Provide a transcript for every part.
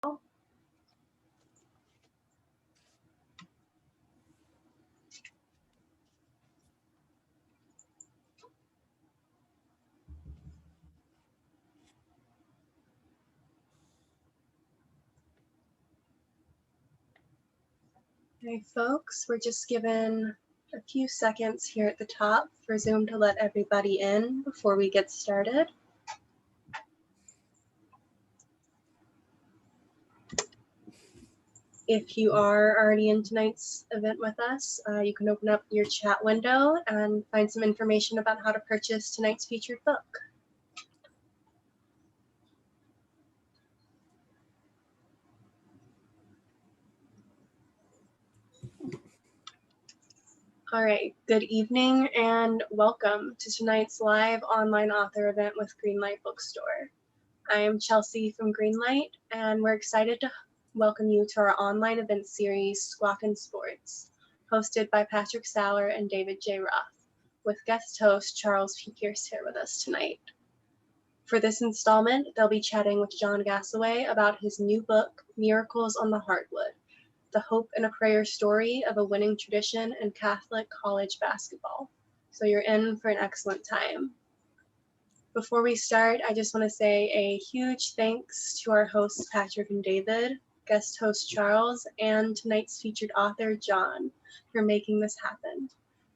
Hey folks, we're just given a few seconds here at the top for Zoom to let everybody in before we get started. If you are already in tonight's event with us, you can open up your chat window and find some information about how to purchase tonight's featured book. All right, good evening and welcome to tonight's live online author event with Greenlight Bookstore. I am Chelsea from Greenlight, and we're excited to welcome you to our online event series, Squawkin Sports, hosted by Patrick Sauer and David J. Roth, with guest host Charles P. Pierce here with us tonight. For this installment, they'll be chatting with John Gasaway about his new book, Miracles on the Hardwood, the hope and a prayer story of a winning tradition in Catholic college basketball. So you're in for an excellent time. Before we start, I just want to say a huge thanks to our hosts, Patrick and David, guest host Charles, and tonight's featured author, John, for making this happen,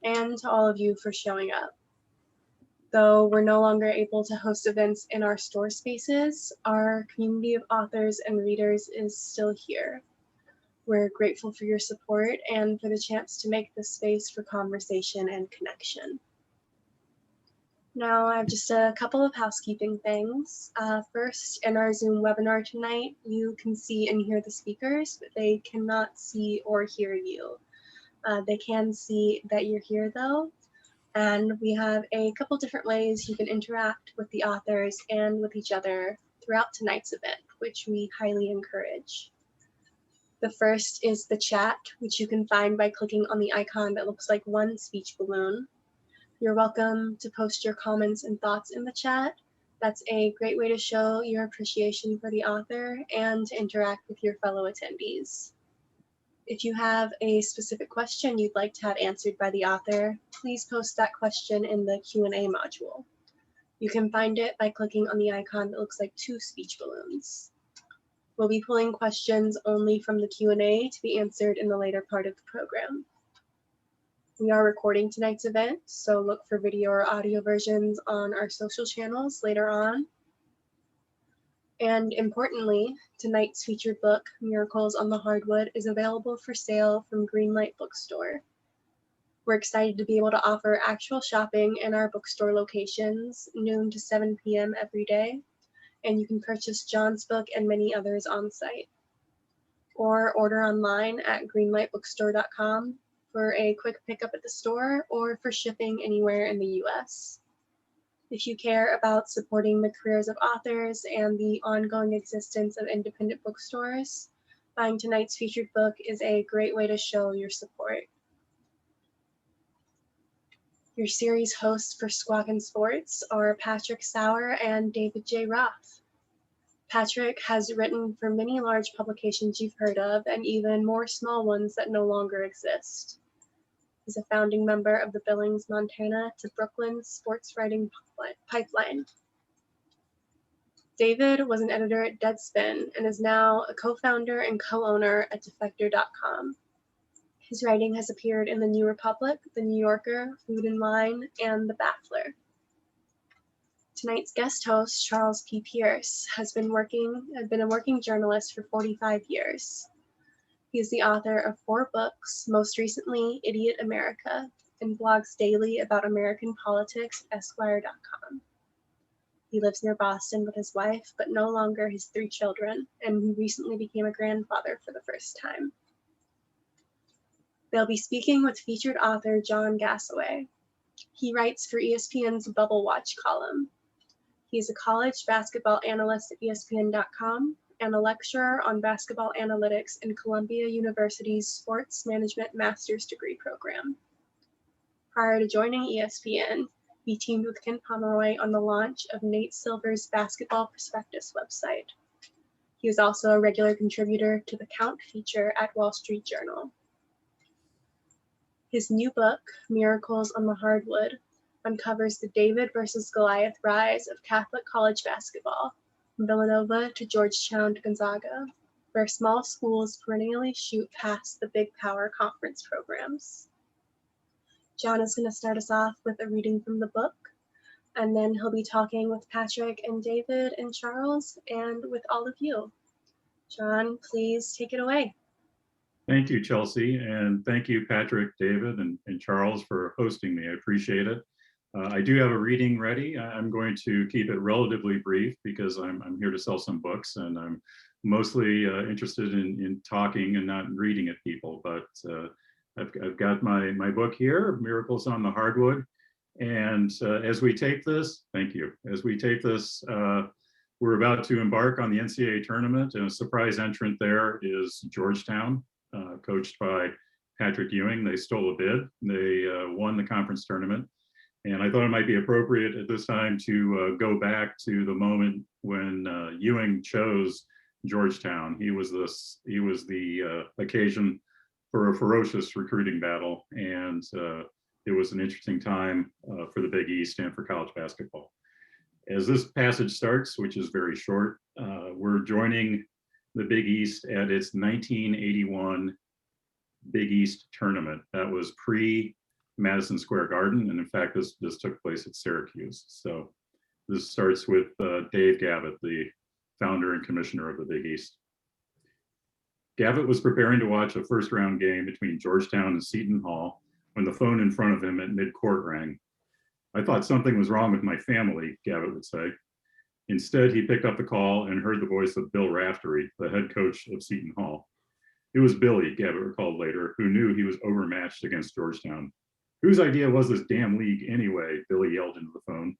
and to all of you for showing up. Though we're no longer able to host events in our store spaces, our community of authors and readers is still here. We're grateful for your support and for the chance to make this space for conversation and connection. Now, I have just a couple of housekeeping things. First, in our Zoom webinar tonight, you can see and hear the speakers, but they cannot see or hear you. They can see that you're here, though, and we have a couple different ways you can interact with the authors and with each other throughout tonight's event, which we highly encourage. The first is the chat, which you can find by clicking on the icon that looks like one speech balloon. You're welcome to post your comments and thoughts in the chat. That's a great way to show your appreciation for the author and to interact with your fellow attendees. If you have a specific question you'd like to have answered by the author, please post that question in the Q&A module. You can find it by clicking on the icon that looks like two speech balloons. We'll be pulling questions only from the Q&A to be answered in the later part of the program. We are recording tonight's event, so look for video or audio versions on our social channels later on. And importantly, tonight's featured book, Miracles on the Hardwood, is available for sale from Greenlight Bookstore. We're excited to be able to offer actual shopping in our bookstore locations, noon to 7 p.m. every day, and you can purchase John's book and many others on site. Or order online at greenlightbookstore.com for a quick pickup at the store or for shipping anywhere in the US. If you care about supporting the careers of authors and the ongoing existence of independent bookstores, buying tonight's featured book is a great way to show your support. Your series hosts for Squawkin Sports are Patrick Sauer and David J. Roth. Patrick has written for many large publications you've heard of and even more small ones that no longer exist. He's a founding member of the Billings, Montana to Brooklyn sports writing pipeline. David was an editor at Deadspin and is now a co-founder and co-owner at Defector.com. His writing has appeared in The New Republic, The New Yorker, Food and Wine, and The Baffler. Tonight's guest host, Charles P. Pierce, has been a working journalist for 45 years. He is the author of 4 books, most recently Idiot America, and blogs daily about American politics at Esquire.com. He lives near Boston with his wife, but no longer his 3 children, and he recently became a grandfather for the first time. They'll be speaking with featured author John Gasaway. He writes for ESPN's Bubble Watch column. He is a college basketball analyst at ESPN.com and a lecturer on basketball analytics in Columbia University's Sports Management Master's Degree program. Prior to joining ESPN, he teamed with Ken Pomeroy on the launch of Nate Silver's Basketball Prospectus website. He was also a regular contributor to the Count feature at Wall Street Journal. His new book, Miracles on the Hardwood, uncovers the David versus Goliath rise of Catholic college basketball, from Villanova to Georgetown to Gonzaga, where small schools perennially shoot past the big power conference programs. John is going to start us off with a reading from the book, and then he'll be talking with Patrick and David and Charles and with all of you. John, please take it away. Thank you, Chelsea, and thank you, Patrick, David, and Charles for hosting me. I appreciate it. I do have a reading ready. I'm going to keep it relatively brief because I'm here to sell some books, and I'm mostly interested in talking and not reading at people. But I've got my book here, Miracles on the Hardwood. And as we tape this, thank you. As we tape this, we're about to embark on the NCAA tournament, and a surprise entrant there is Georgetown, coached by Patrick Ewing. They stole a bid. They won the conference tournament. And I thought it might be appropriate at this time to go back to the moment when Ewing chose Georgetown. He was the occasion for a ferocious recruiting battle, and it was an interesting time for the Big East and for college basketball. As this passage starts, which is very short, we're joining the Big East at its 1981 Big East tournament. That was pre-Madison Square Garden, and in fact, this took place at Syracuse. So this starts with Dave Gavitt, the founder and commissioner of the Big East. Gavitt was preparing to watch a first-round game between Georgetown and Seton Hall when the phone in front of him at mid-court rang. "I thought something was wrong with my family," Gavitt would say. Instead, he picked up the call and heard the voice of Bill Raftery, the head coach of Seton Hall. It was Billy, Gavitt recalled later, who knew he was overmatched against Georgetown. "Whose idea was this damn league anyway?" Billy yelled into the phone.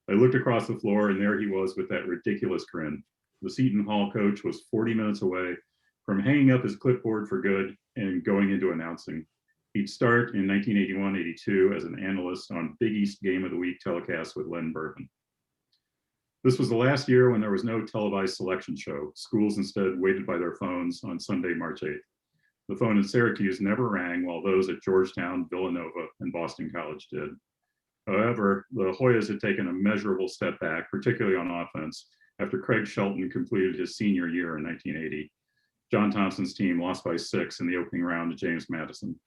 I looked across the floor, and there he was with that ridiculous grin. The Seton Hall coach was 40 minutes away from hanging up his clipboard for good and going into announcing. He'd start in 1981-82 as an analyst on Big East Game of the Week telecasts with Len Burton. This was the last year when there was no televised selection show. Schools instead waited by their phones on Sunday, March 8th. The phone in Syracuse never rang, while those at Georgetown, Villanova, and Boston College did. However, the Hoyas had taken a measurable step back, particularly on offense, after Craig Shelton completed his senior year in 1980. John Thompson's team lost by 6 in the opening round to James Madison.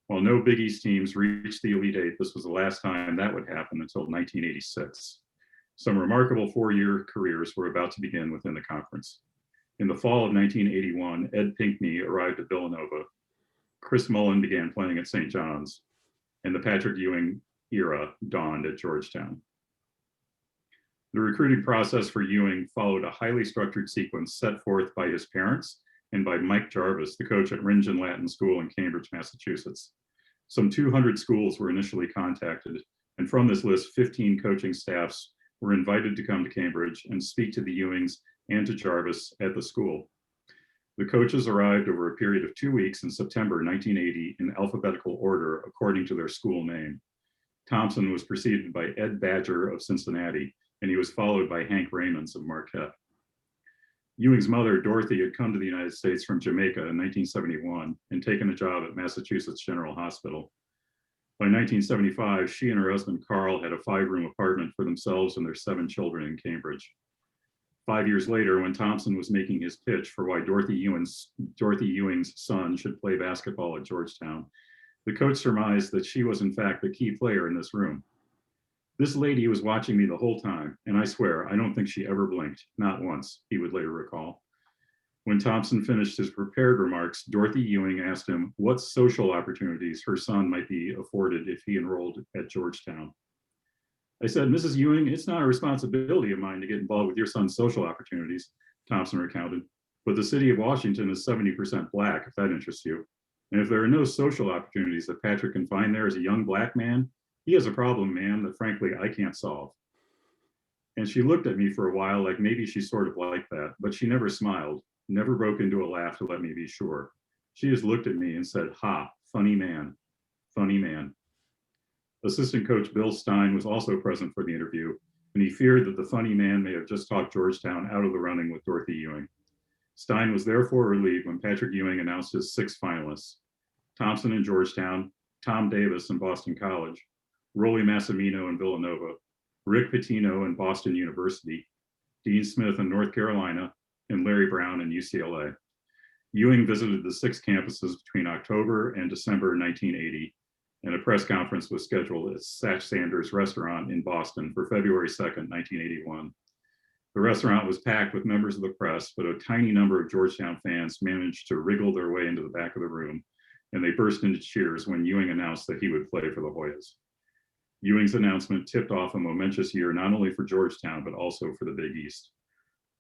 While no Big East teams reached the Elite Eight, this was the last time that would happen until 1986. Some remarkable 4-year careers were about to begin within the conference. In the fall of 1981, Ed Pinckney arrived at Villanova. Chris Mullin began playing at St. John's, and the Patrick Ewing era dawned at Georgetown. The recruiting process for Ewing followed a highly structured sequence set forth by his parents and by Mike Jarvis, the coach at Ringen Latin School in Cambridge, Massachusetts. Some 200 schools were initially contacted, and from this list, 15 coaching staffs were invited to come to Cambridge and speak to the Ewings and to Jarvis at the school. The coaches arrived over a period of 2 weeks in September 1980 in alphabetical order according to their school name. Thompson was preceded by Ed Badger of Cincinnati, and he was followed by Hank Raymonds of Marquette. Ewing's mother, Dorothy, had come to the United States from Jamaica in 1971 and taken a job at Massachusetts General Hospital. By 1975, she and her husband, Carl, had a 5-room apartment for themselves and their 7 children in Cambridge. 5 years later, when Thompson was making his pitch for why Dorothy Ewing's son should play basketball at Georgetown, the coach surmised that she was in fact the key player in this room. "This lady was watching me the whole time, and I swear, I don't think she ever blinked, not once," he would later recall. When Thompson finished his prepared remarks, Dorothy Ewing asked him what social opportunities her son might be afforded if he enrolled at Georgetown. "I said, Mrs. Ewing, it's not a responsibility of mine to get involved with your son's social opportunities," Thompson recounted, "but the city of Washington is 70% Black, if that interests you. And if there are no social opportunities that Patrick can find there as a young Black man, he has a problem, ma'am, that frankly I can't solve." And she looked at me for a while like maybe she sort of liked that, but she never smiled, never broke into a laugh to let me be sure. She just looked at me and said, "Ha, funny man, funny man." Assistant coach Bill Stein was also present for the interview, and he feared that the funny man may have just talked Georgetown out of the running with Dorothy Ewing. Stein was therefore relieved when Patrick Ewing announced his 6 finalists: Thompson in Georgetown, Tom Davis in Boston College, Rolly Massimino in Villanova, Rick Pitino in Boston University, Dean Smith in North Carolina, and Larry Brown in UCLA. Ewing visited the 6 campuses between October and December 1980, and a press conference was scheduled at Satch Sanders Restaurant in Boston for February 2nd, 1981. The restaurant was packed with members of the press, but a tiny number of Georgetown fans managed to wriggle their way into the back of the room, and they burst into cheers when Ewing announced that he would play for the Hoyas. Ewing's announcement tipped off a momentous year not only for Georgetown, but also for the Big East.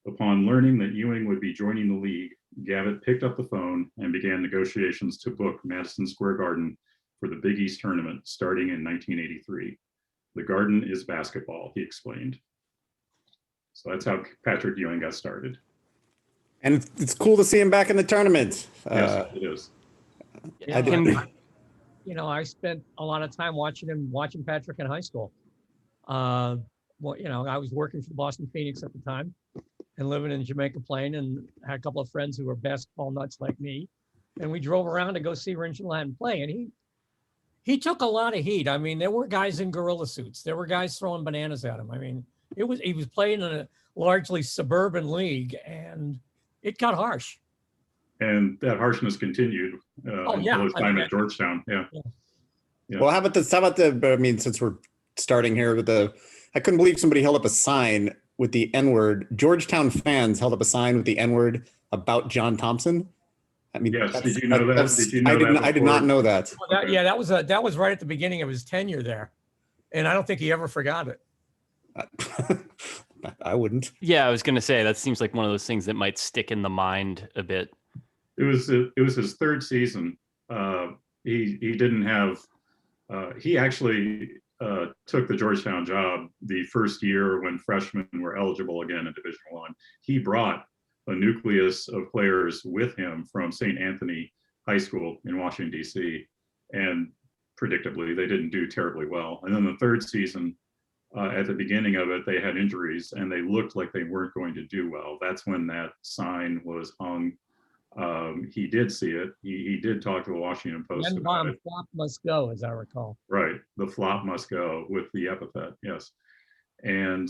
Upon learning that Ewing would be joining the league, Gavitt picked up the phone and began negotiations to book Madison Square Garden for the Big East tournament starting in 1983. The Garden is basketball, he explained. So that's how Patrick Ewing got started. And it's cool to see him back in the tournament. Yes, it is. I spent a lot of time watching Patrick in high school. I was working for the Boston Phoenix at the time and living in Jamaica Plain, and had a couple of friends who were basketball nuts like me. And we drove around to go see Rich Latin play. And he took a lot of heat. I mean, there were guys in gorilla suits. There were guys throwing bananas at him. I mean, he was playing in a largely suburban league, and it got harsh. And that harshness continued until his time at Georgetown. Yeah. Well, how about since we're starting here with I couldn't believe somebody held up a sign with the N-word. Georgetown fans held up a sign with the N-word about John Thompson. I mean, yes. Did you know that? Did you know that? I did not know that. Well, that was right at the beginning of his tenure there, and I don't think he ever forgot it. I wouldn't. Yeah, I was going to say that seems like one of those things that might stick in the mind a bit. It was his 3rd season. He didn't have. He actually took the Georgetown job the first year when freshmen were eligible again in Division I. He brought a nucleus of players with him from St. Anthony High School in Washington, D.C., and predictably, they didn't do terribly well. And then the 3rd season, at the beginning of it, they had injuries and they looked like they weren't going to do well. That's when that sign was hung. He did see it. He did talk to the Washington Post about it. Flop must go, as I recall. Right. The flop must go with the epithet. Yes. And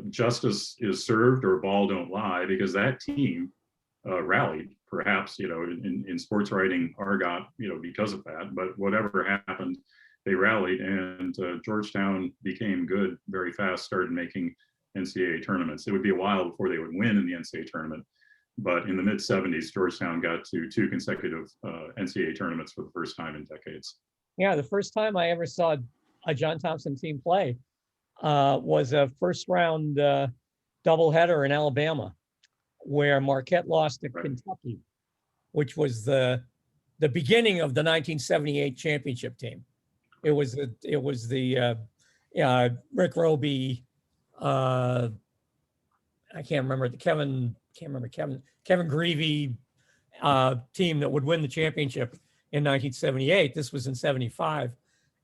justice is served or ball don't lie, because that team rallied, perhaps, in sports writing argot, because of that. But whatever happened, they rallied, and Georgetown became good very fast, started making NCAA tournaments. It would be a while before they would win in the NCAA tournament. But in the mid-'70s, Georgetown got to 2 consecutive NCAA tournaments for the first time in decades. Yeah, the first time I ever saw a John Thompson team play was a first-round doubleheader in Alabama, where Marquette lost to Kentucky, which was the beginning of the 1978 championship team. It was the Rick Roby. I can't remember Kevin Greavy team that would win the championship in 1978. This was in 75.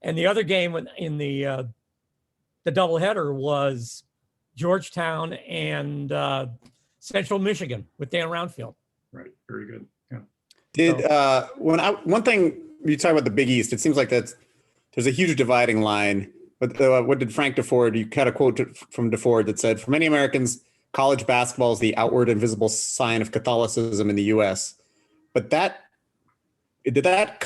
And the other game in the doubleheader was Georgetown and Central Michigan with Dan Roundfield. Right. Very good. Yeah. One thing you talk about the Big East, it seems like there's a huge dividing line. But what did Frank DeFord? You had a quote from DeFord that said, "For many Americans, college basketball is the outward and visible sign of Catholicism in the U.S." But did that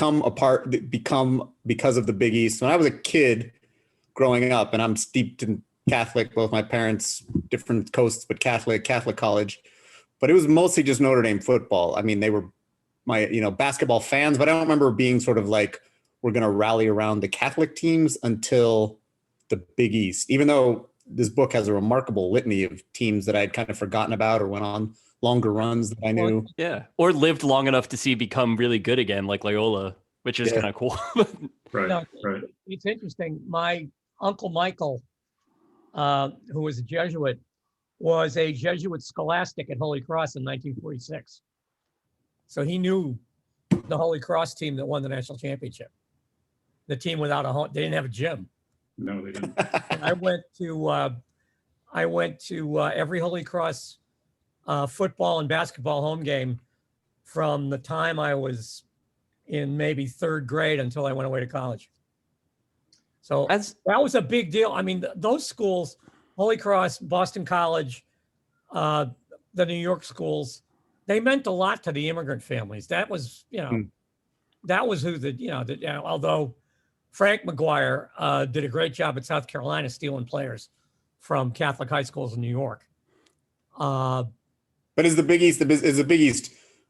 become because of the Big East? When I was a kid growing up, and I'm steeped in Catholic, both my parents, different coasts, but Catholic college, but it was mostly just Notre Dame football. I mean, they were my, basketball fans, but I don't remember being sort of like, we're going to rally around the Catholic teams until the Big East, even though this book has a remarkable litany of teams that I'd kind of forgotten about or went on longer runs that I knew. Yeah. Or lived long enough to see become really good again, like Loyola, which is kind of cool. Right. It's interesting. My Uncle Michael, who was a Jesuit, was a Jesuit scholastic at Holy Cross in 1946. So he knew the Holy Cross team that won the national championship. The team without a home, they didn't have a gym. No, they didn't. I went to every Holy Cross football and basketball home game from the time I was in maybe third grade until I went away to college. So that was a big deal. I mean, those schools, Holy Cross, Boston College, the New York schools, they meant a lot to the immigrant families. That was, that was who although Frank McGuire did a great job at South Carolina stealing players from Catholic high schools in New York. But is the Big East,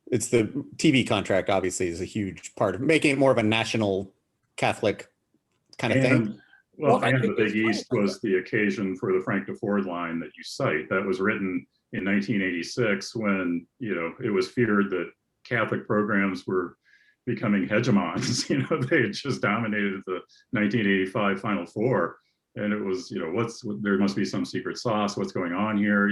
it's the TV contract, obviously, is a huge part of making it more of a national Catholic kind of thing. Well, and the Big East was the occasion for the Frank DeFord line that you cite. That was written in 1986 when, it was feared that Catholic programs were becoming hegemons. They had just dominated the 1985 Final Four. And it was, there must be some secret sauce. What's going on here?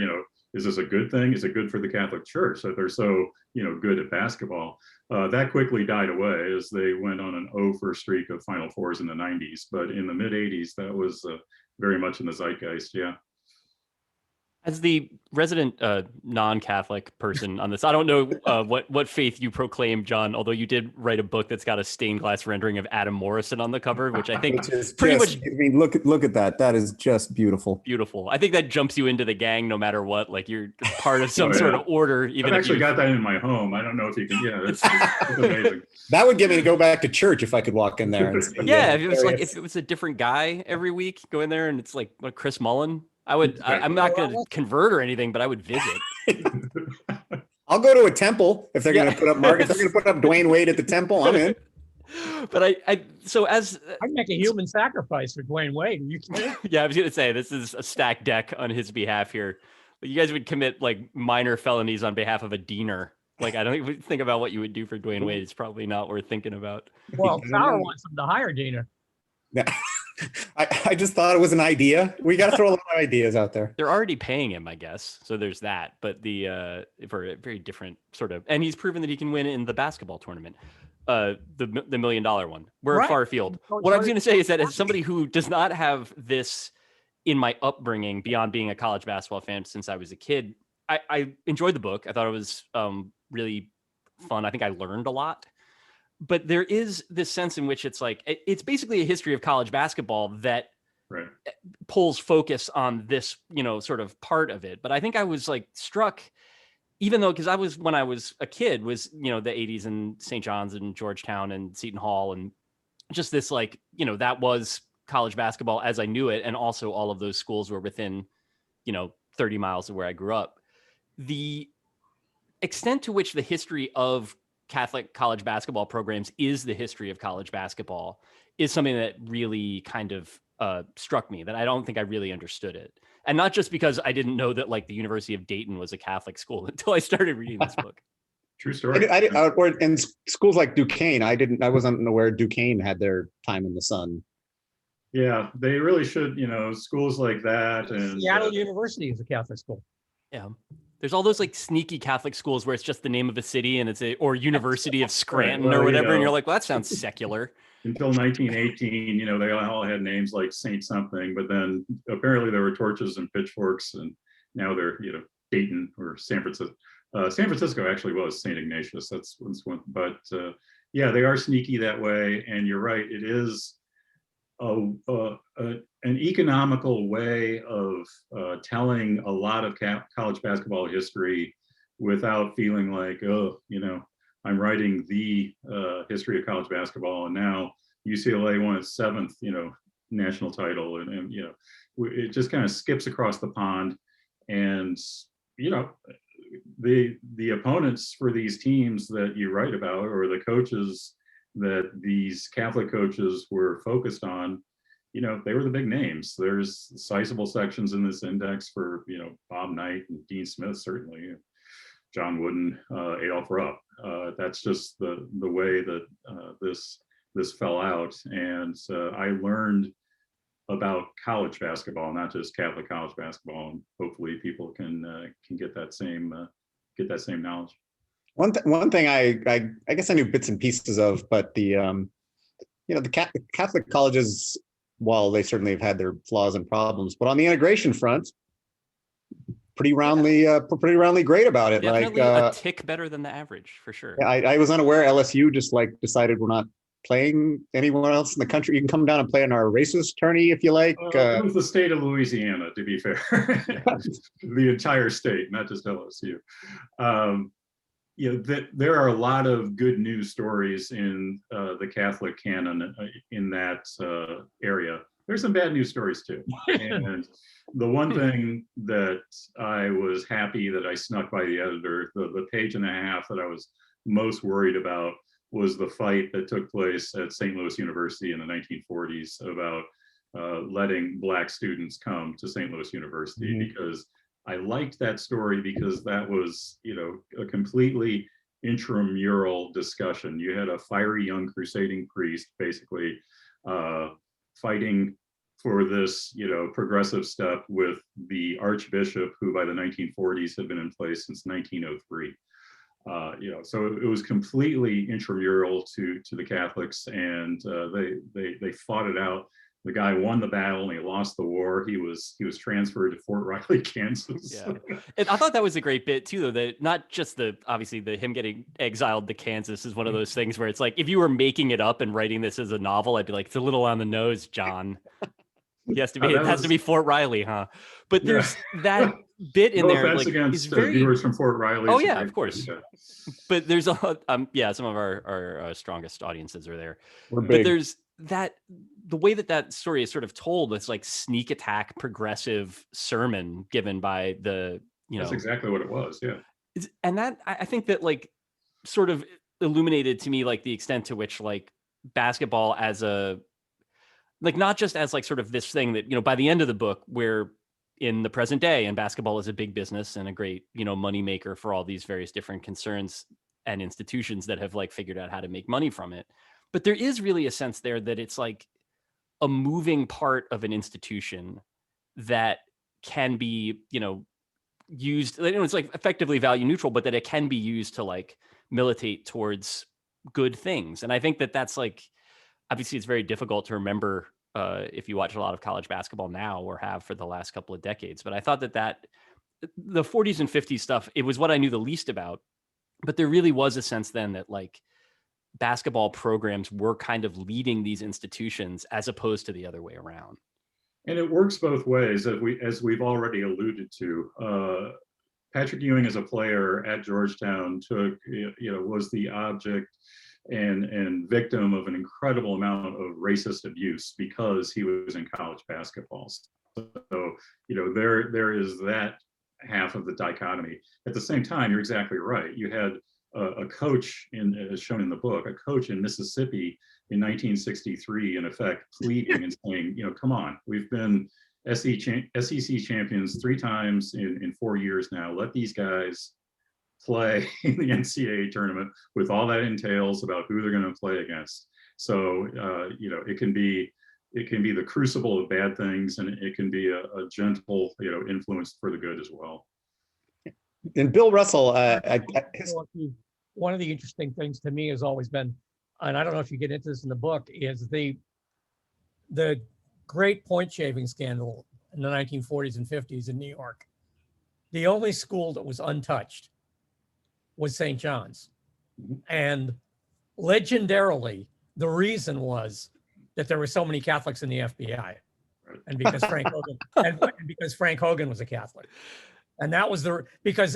Is this a good thing? Is it good for the Catholic Church that they're so, good at basketball? That quickly died away as they went on an 0 streak of Final Fours in the 90s. But in the mid 80s, that was very much in the zeitgeist. Yeah. As the resident non-Catholic person on this, I don't know what faith you proclaim, John, although you did write a book that's got a stained glass rendering of Adam Morrison on the cover, which I think is pretty much... I mean, look at that. That is just beautiful. Beautiful. I think that jumps you into the gang no matter what. Like you're part of some sort of order. Even I've actually got that in my home. I don't know if you can... Yeah, it's amazing. That would get me to go back to church if I could walk in there. And see, if it was a different guy every week, go in there and it's like Chris Mullen. I'm not going to convert or anything, but I would visit. I'll go to a temple if they're going to put up Mark. If they're going to put up Dwayne Wade at the temple, I'm in. But I'd make a human sacrifice for Dwayne Wade. You kidding? Yeah, I was going to say this is a stacked deck on his behalf here. You guys would commit like minor felonies on behalf of a deaner. Like I don't even think about what you would do for Dwayne Wade. It's probably not worth thinking about. Well, Sauer wants him to hire Diener. Yeah. I just thought it was an idea. We got to throw a lot of ideas out there. They're already paying him, I guess. So there's that. But the for a very different sort of, and he's proven that he can win in the basketball tournament, the $1 million one. We're right. Far afield. What I was going to say is that as somebody who does not have this in my upbringing beyond being a college basketball fan since I was a kid, I enjoyed the book. I thought it was really fun. I think I learned a lot. But there is this sense in which it's like, it's basically a history of college basketball that pulls focus on this, sort of part of it. But I think I was like struck, even though, because when I was a kid was, the 80s and St. John's and Georgetown and Seton Hall and just this like, that was college basketball as I knew it. And also all of those schools were within, 30 miles of where I grew up. The extent to which the history of Catholic college basketball programs is the history of college basketball is something that really kind of struck me, that I don't think I really understood it. And not just because I didn't know that like the University of Dayton was a Catholic school until I started reading this book. True story. Or in schools like Duquesne, I wasn't aware Duquesne had their time in the sun. Yeah, they really should, schools like that. And Seattle University is a Catholic school. Yeah. There's all those like sneaky Catholic schools where it's just the name of a city and it's or University of Scranton or whatever. And you're like, well, that sounds secular. Until 1918, they all had names like Saint something, but then apparently there were torches and pitchforks and now they're, Dayton or San Francisco. San Francisco actually was St. Ignatius. That's one, but yeah, they are sneaky that way. And you're right. It is an economical way of telling a lot of college basketball history without feeling like, I'm writing the history of college basketball, and now UCLA won its 7th, national title, and it just kind of skips across the pond, and the opponents for these teams that you write about, or the coaches that these Catholic coaches were focused on, they were the big names. There's sizable sections in this index for, Bob Knight and Dean Smith, certainly, John Wooden, Adolph Rupp. That's just the way that this fell out. And I learned about college basketball, not just Catholic college basketball. And hopefully people can get that same knowledge. One thing I guess I knew bits and pieces of, but the Catholic colleges while they certainly have had their flaws and problems. But on the integration front, pretty roundly great about it. Definitely like a tick better than the average, for sure. I was unaware LSU just like decided we're not playing anyone else in the country. You can come down and play in our racist tourney if you like. It was the state of Louisiana, to be fair. The entire state, not just LSU. There are a lot of good news stories in the Catholic canon in that area. There's some bad news stories too. And the one thing that I was happy that I snuck by the editor, the page and a half that I was most worried about was the fight that took place at St. Louis University in the 1940s about letting Black students come to St. Louis University, because I liked that story because that was, a completely intramural discussion. You had a fiery young crusading priest basically fighting for this, progressive step with the archbishop, who by the 1940s had been in place since 1903. So it was completely intramural to the Catholics, and they fought it out. The guy won the battle and he lost the war. He was transferred to Fort Riley, Kansas. Yeah. And I thought that was a great bit too, though, that not just obviously him getting exiled to Kansas is one of those things where it's like, if you were making it up and writing this as a novel, I'd be like, it's a little on the nose, John. It has to be Fort Riley, huh? But there's that bit in there, like, against viewers from Fort Riley. Oh yeah, of course. But there's some of our strongest audiences are there. We're big. But there's the way that story is sort of told, it's like sneak attack progressive sermon given by that's exactly what it was. Yeah. And that, I think that like sort of illuminated to me like the extent to which like basketball as not just as like sort of this thing that, by the end of the book, where in the present day, and basketball is a big business and a great, money maker for all these various different concerns and institutions that have like figured out how to make money from it. But there is really a sense there that it's like a moving part of an institution that can be, used, it's like effectively value neutral, but that it can be used to like militate towards good things. And I think that that's like, obviously it's very difficult to remember if you watch a lot of college basketball now or have for the last couple of decades. But I thought that the 40s and 50s stuff, it was what I knew the least about. But there really was a sense then that like basketball programs were kind of leading these institutions as opposed to the other way around. And it works both ways, as we've already alluded to. Patrick Ewing as a player at Georgetown was the object and victim of an incredible amount of racist abuse because he was in college basketball. So, there is that half of the dichotomy. At the same time, you're exactly right. You had a coach, as shown in the book, a coach in Mississippi in 1963, in effect, pleading and saying, come on, we've been SEC champions 3 times in 4 years now. Let these guys play in the NCAA tournament with all that entails about who they're going to play against. So, it can be the crucible of bad things, and it can be a gentle, influence for the good as well. And Bill Russell, one of the interesting things to me has always been, and I don't know if you get into this in the book, is the great point shaving scandal in the 1940s and 50s in New York. The only school that was untouched was St. John's. And legendarily, the reason was that there were so many Catholics in the FBI. And because Frank Hogan, and because Frank Hogan was a Catholic. And that was because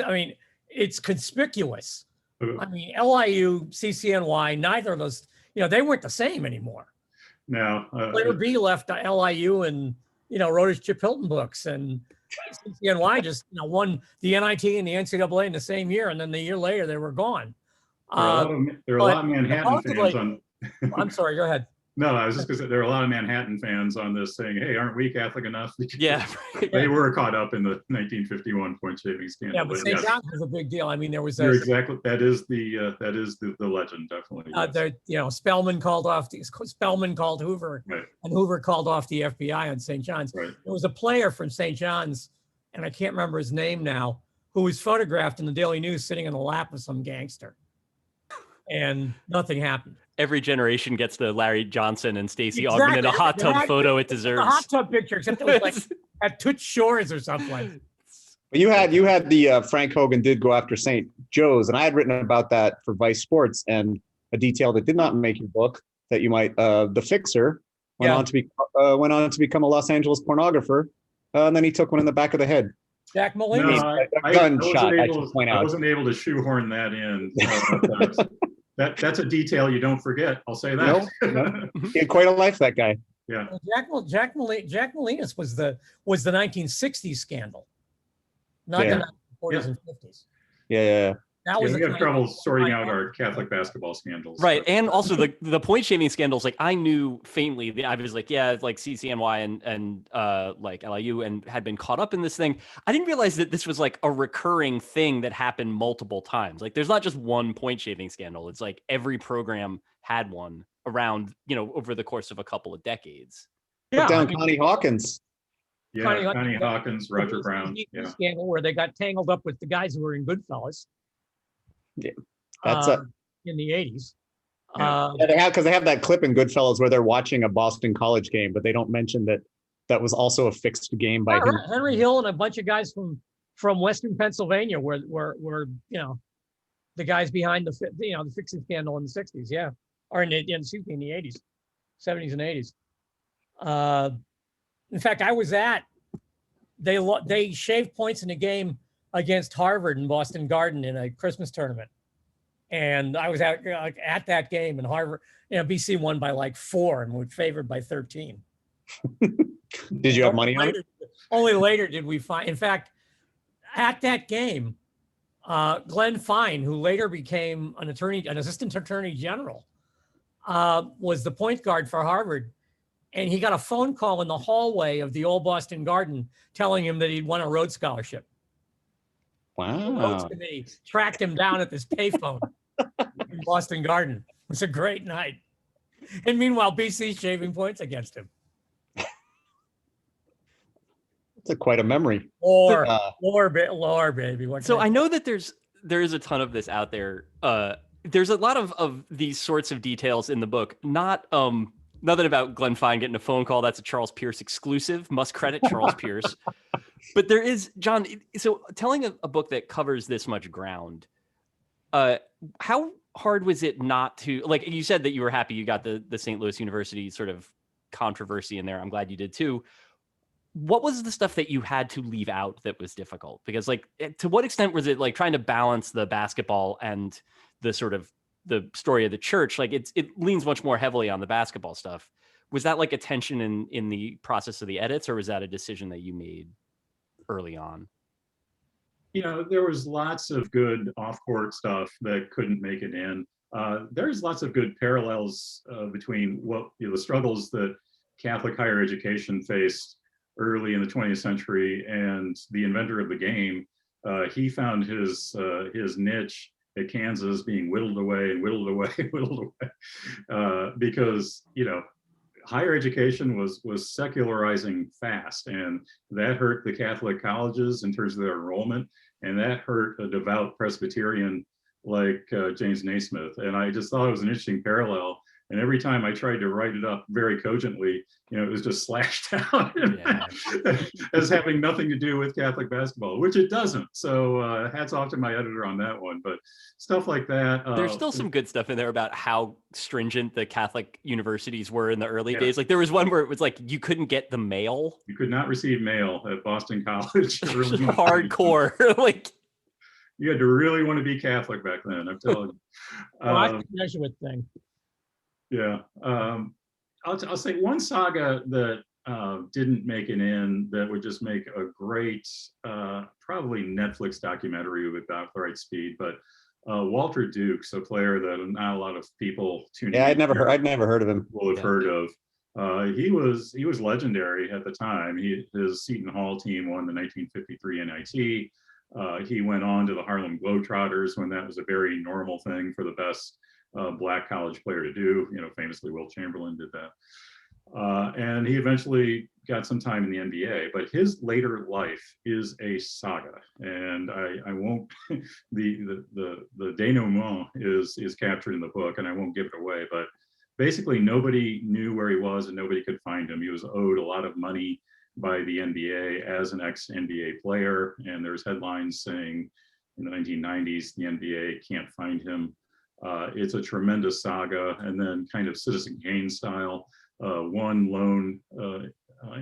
it's conspicuous. LIU, CCNY, neither of those, they weren't the same anymore. No. Player B left LIU and, wrote his Chip Hilton books, and CCNY just won the NIT and the NCAA in the same year. And then the year later, they were gone. There are a lot of Manhattan fans on. I'm sorry, go ahead. No, I was just going to say there are a lot of Manhattan fans on this saying, hey, aren't we Catholic enough? Yeah. They were caught up in the 1951 point shaving scandal. Yeah, but St. John's was a big deal. There was You're exactly, that is the legend, definitely. Yes. Spellman called Hoover, right. And Hoover called off the FBI on St. John's. Right. There was a player from St. John's, and I can't remember his name now, who was photographed in the Daily News sitting in the lap of some gangster. and nothing happened. Every generation gets the Larry Johnson and Stacey Augmon in a hot tub photo it deserves. A hot tub picture, except it was like at Toots Shores or something. But you had the Frank Hogan did go after St. Joe's, and I had written about that for Vice Sports, and a detail that did not make your book that you might the fixer went on to become a Los Angeles pornographer, and then he took one in the back of the head. Jack Molina. No, I wasn't able to shoehorn that in. That's a detail you don't forget. I'll say that. No. He had quite a life, that guy. Yeah. Jack Molinas was the 1960s scandal, not the 1940s and 50s. Yeah. That was we have trouble sorting out our Catholic basketball scandals. Right. And also the point shaming scandals, like I knew faintly, I was like, yeah, like CCNY and like LIU and had been caught up in this thing. I didn't realize that this was like a recurring thing that happened multiple times. Like there's not just one point shaving scandal. It's like every program had one around, over the course of a couple of decades. Put down Connie Hawkins. Yeah, Connie Hawkins, Roger Brown. Yeah. Scandal where they got tangled up with the guys who were in Goodfellas. Yeah, that's in the 80s. They have that clip in Goodfellas where they're watching a Boston College game, but they don't mention that was also a fixed game by him. Henry Hill and a bunch of guys from Western Pennsylvania were the guys behind the fixing scandal in the 60s, or in the 80s, 70s and 80s. In fact, I was they shaved points in a game against Harvard in Boston Garden in a Christmas tournament. And I was at that game, and Harvard, BC won by like 4 and were favored by 13. Did you have money on it? Only later did we find, in fact, at that game, Glenn Fine, who later became an assistant attorney general, was the point guard for Harvard. And he got a phone call in the hallway of the old Boston Garden telling him that he'd won a Rhodes Scholarship. Wow. The Rhodes Committee tracked him down at this payphone in Boston Garden. It was a great night. And meanwhile, BC's shaving points against him. It's quite a memory. Lore, baby. So I know that there is a ton of this out there. There's a lot of these sorts of details in the book. Nothing about Glenn Fine getting a phone call. That's a Charles Pierce exclusive. Must credit Charles Pierce. But there is, John, so telling a book that covers this much ground, how hard was it not to, like you said that you were happy you got the St. Louis University sort of controversy in there. I'm glad you did too. What was the stuff that you had to leave out that was difficult? Because like, to what extent was it like trying to balance the basketball and the sort of the story of the church? Like it leans much more heavily on the basketball stuff. Was that like a tension in the process of the edits, or was that a decision that you made early on? There was lots of good off-court stuff that couldn't make it in. There's lots of good parallels between the struggles that Catholic higher education faced early in the 20th century and the inventor of the game. He found his niche at Kansas being whittled away and whittled away and whittled away because higher education was secularizing fast, and that hurt the Catholic colleges in terms of their enrollment, and that hurt a devout Presbyterian like James Naismith. And I just thought it was an interesting parallel. And every time I tried to write it up very cogently, it was just slashed down as having nothing to do with Catholic basketball, which it doesn't. So hats off to my editor on that one. But stuff like that. There's still some good stuff in there about how stringent the Catholic universities were in the early days. Like there was one where it was like you couldn't get the mail. You could not receive mail at Boston College. Hardcore. Like you had to really want to be Catholic back then, I'm telling you. That's the Jesuit thing. Yeah. I'll say one saga that didn't make it in that would just make a great, probably Netflix documentary with the right speed, but Walter Dukes, a player that not a lot of people tune in. Yeah, I'd never heard of him. Will have heard of. He was legendary at the time. His Seton Hall team won the 1953 NIT. He went on to the Harlem Globetrotters when that was a very normal thing for the best Black college player to do. Famously Will Chamberlain did that. And he eventually got some time in the NBA, but his later life is a saga. And I won't, the denouement is captured in the book, and I won't give it away, but basically nobody knew where he was and nobody could find him. He was owed a lot of money by the NBA as an ex-NBA player. And there's headlines saying in the 1990s, the NBA can't find him. It's a tremendous saga. And then kind of Citizen Kane style, one lone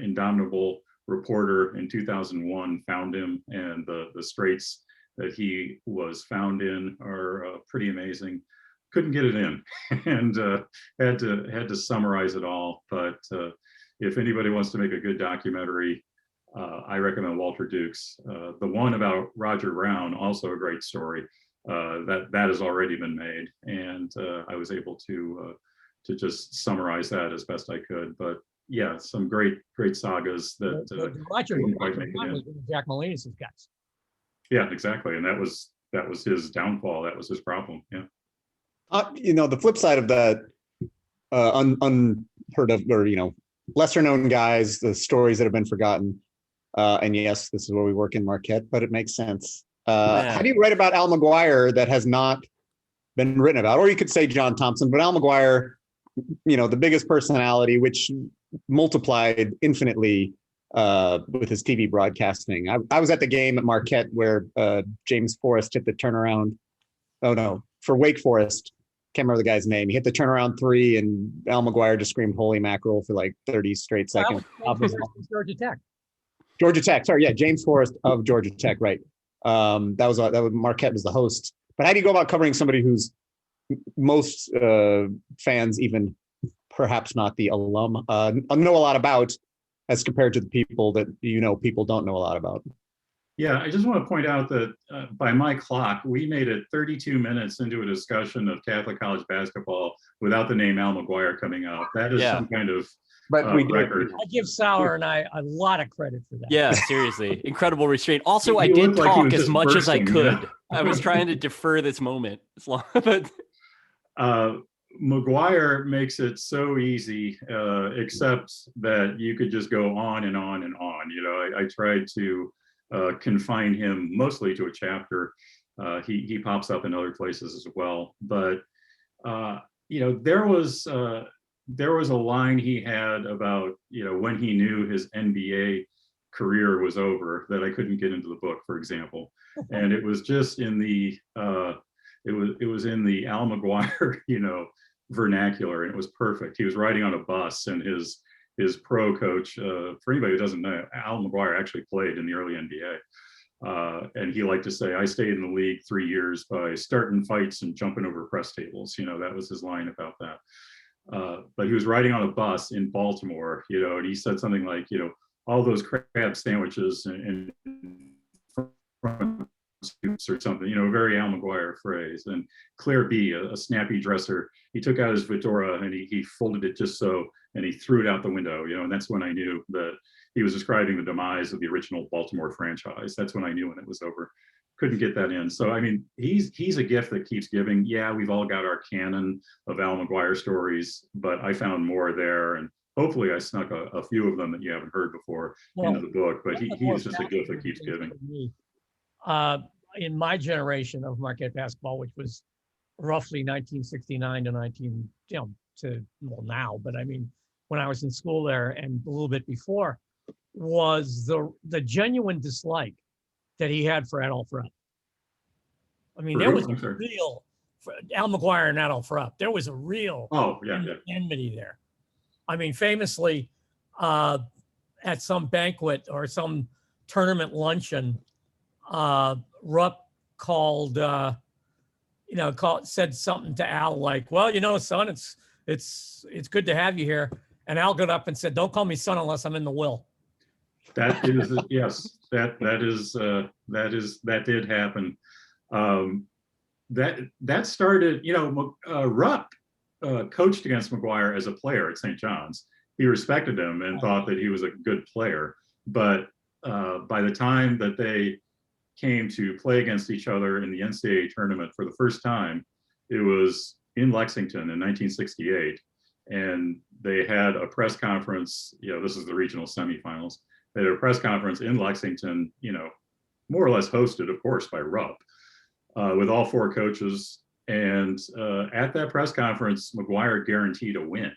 indomitable reporter in 2001 found him, and the straits that he was found in are pretty amazing. Couldn't get it in, and had to summarize it all. But if anybody wants to make a good documentary, I recommend Walter Duke's. The one about Roger Brown, also a great story. That has already been made, and I was able to just summarize that as best I could. But yeah, some great sagas that Roger couldn't quite make it Brown in. was Jack Mullina's guys. Yeah, exactly, and that was his downfall. That was his problem. Yeah. The flip side of that, unheard of, or lesser known guys, the stories that have been forgotten. And yes, this is where we work in Marquette, but it makes sense. How do you write about Al McGuire that has not been written about? Or you could say John Thompson, but Al McGuire, the biggest personality, which multiplied infinitely with his TV broadcasting. I was at the game at Marquette where James Forrest hit the turnaround. Oh no, for Wake Forest. Can't remember the guy's name. He hit the turnaround three, and Al McGuire just screamed "Holy mackerel" for like 30 straight seconds. Georgia Tech. Georgia Tech. Sorry, yeah, James Forrest of Georgia Tech. Right. That was Marquette was the host. But how do you go about covering somebody who's most fans, even perhaps not the alum, know a lot about, as compared to the people that people don't know a lot about? Yeah, I just want to point out that by my clock, we made it 32 minutes into a discussion of Catholic college basketball without the name Al McGuire coming up. That is some kind of record. I give Sauer and I a lot of credit for that. Yeah, seriously. Incredible restraint. Also, I did talk as much as I could. Yeah. I was trying to defer this moment as long, but McGuire makes it so easy, except that you could just go on and on and on. I tried to confine him mostly to a chapter. He pops up in other places as well. But there was a line he had about when he knew his NBA career was over that I couldn't get into the book, for example, and it was just in the it was in the Al McGuire vernacular, and it was perfect. He was riding on a bus, and his pro coach, for anybody who doesn't know, Al McGuire actually played in the early NBA. And he liked to say, I stayed in the league 3 years by starting fights and jumping over press tables. That was his line about that. But he was riding on a bus in Baltimore, and he said something like, all those crab sandwiches and scoops or something, a very Al McGuire phrase. And Claire B, a snappy dresser, he took out his fedora and he folded it just so, and he threw it out the window, and that's when I knew that he was describing the demise of the original Baltimore franchise. That's when I knew when it was over. Couldn't get that in. So, I mean, he's a gift that keeps giving. Yeah, we've all got our canon of Al McGuire stories, but I found more there, and hopefully I snuck a few of them that you haven't heard before into the book, but he is just a gift that keeps giving. In my generation of Marquette basketball, which was roughly 1969 to now, but I mean, when I was in school there and a little bit before, was the genuine dislike that he had for Adolph Rupp. I mean, there was a real Al McGuire and Adolph Rupp. There was a real enmity there. I mean, famously, at some banquet or some tournament luncheon, Rupp said something to Al like, "Well, son, it's good to have you here." And Al got up and said, "Don't call me son unless I'm in the will." That is yes. That did happen. That started. Rupp coached against McGuire as a player at St. John's. He respected him and thought that he was a good player. But by the time that they came to play against each other in the NCAA tournament for the first time, it was in Lexington in 1968. and they had a press conference. This is the regional semifinals. They had a press conference in Lexington, more or less hosted, of course, by Rupp, with all 4 coaches. And at that press conference, McGuire guaranteed a win.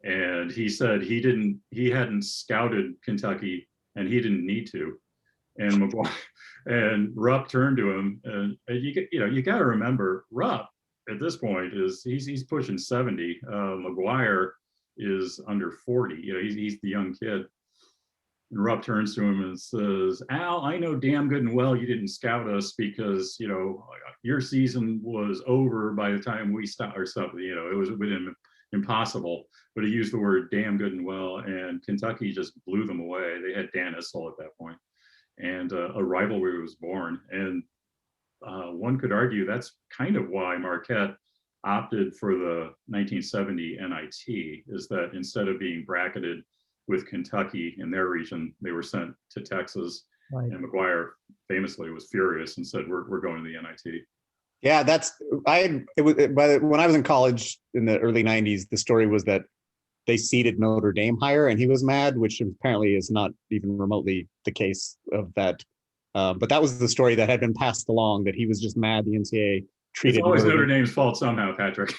And he said he hadn't scouted Kentucky and he didn't need to. And McGuire and Rupp turned to him, and you got to remember, Rupp at this point he's pushing 70. McGuire is under 40. He's the young kid. And Rupp turns to him and says, "Al, I know damn good and well you didn't scout us because your season was over by the time we stopped or something. It was been impossible." But he used the word damn good and well, and Kentucky just blew them away. They had Dan Issel at that point, and a rivalry was born. And one could argue that's kind of why Marquette opted for the 1970 NIT, is that instead of being bracketed with Kentucky in their region, they were sent to Texas. Right. And McGuire famously was furious and said, we're going to the NIT. Yeah, when I was in college in the early 90s, the story was that they seeded Notre Dame higher and he was mad, which apparently is not even remotely the case of that. But that was the story that had been passed along, that he was just mad the NCAA treated. It's always Notre Dame's fault somehow, Patrick.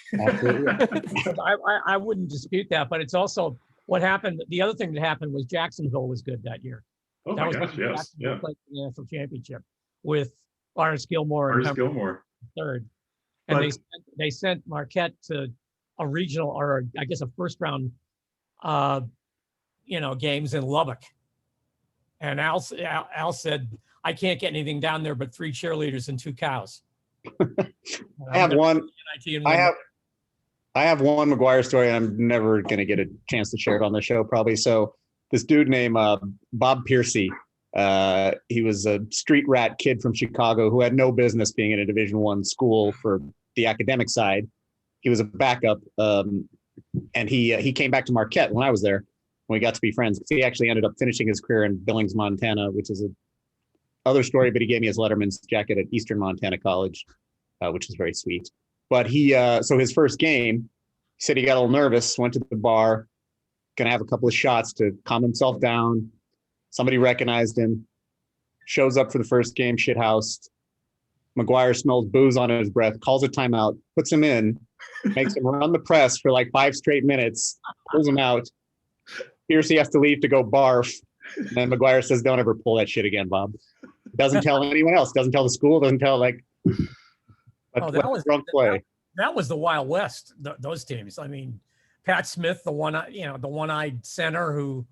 I wouldn't dispute that, but it's also what happened. The other thing that happened was Jacksonville was good that year. Oh that my gosh, yes. Yeah. Played the national championship with Lawrence Gilmore. Third. And they sent Marquette to a regional, or I guess a first round, games in Lubbock. And Al said, "I can't get anything down there but 3 cheerleaders and 2 cows." I have one McGuire story, and I'm never going to get a chance to share it on the show probably. So this dude named Bob Piercy, he was a street rat kid from Chicago who had no business being in a Division I school for the academic side. He was a backup, and he came back to Marquette when I was there, when we got to be friends. He actually ended up finishing his career in Billings, Montana, which is other story, but he gave me his Letterman's jacket at Eastern Montana College, which is very sweet. But so his first game, he said he got a little nervous, went to the bar, gonna have a couple of shots to calm himself down. Somebody recognized him, shows up for the first game, shithoused. McGuire smells booze on his breath, calls a timeout, puts him in, makes him run the press for like 5 straight minutes, pulls him out. Piercy has to leave to go barf. And then McGuire says, "Don't ever pull that shit again, Bob." Doesn't tell anyone else, doesn't tell the school, doesn't tell that was the Wild West, those teams. I mean, Pat Smith, the one-eyed center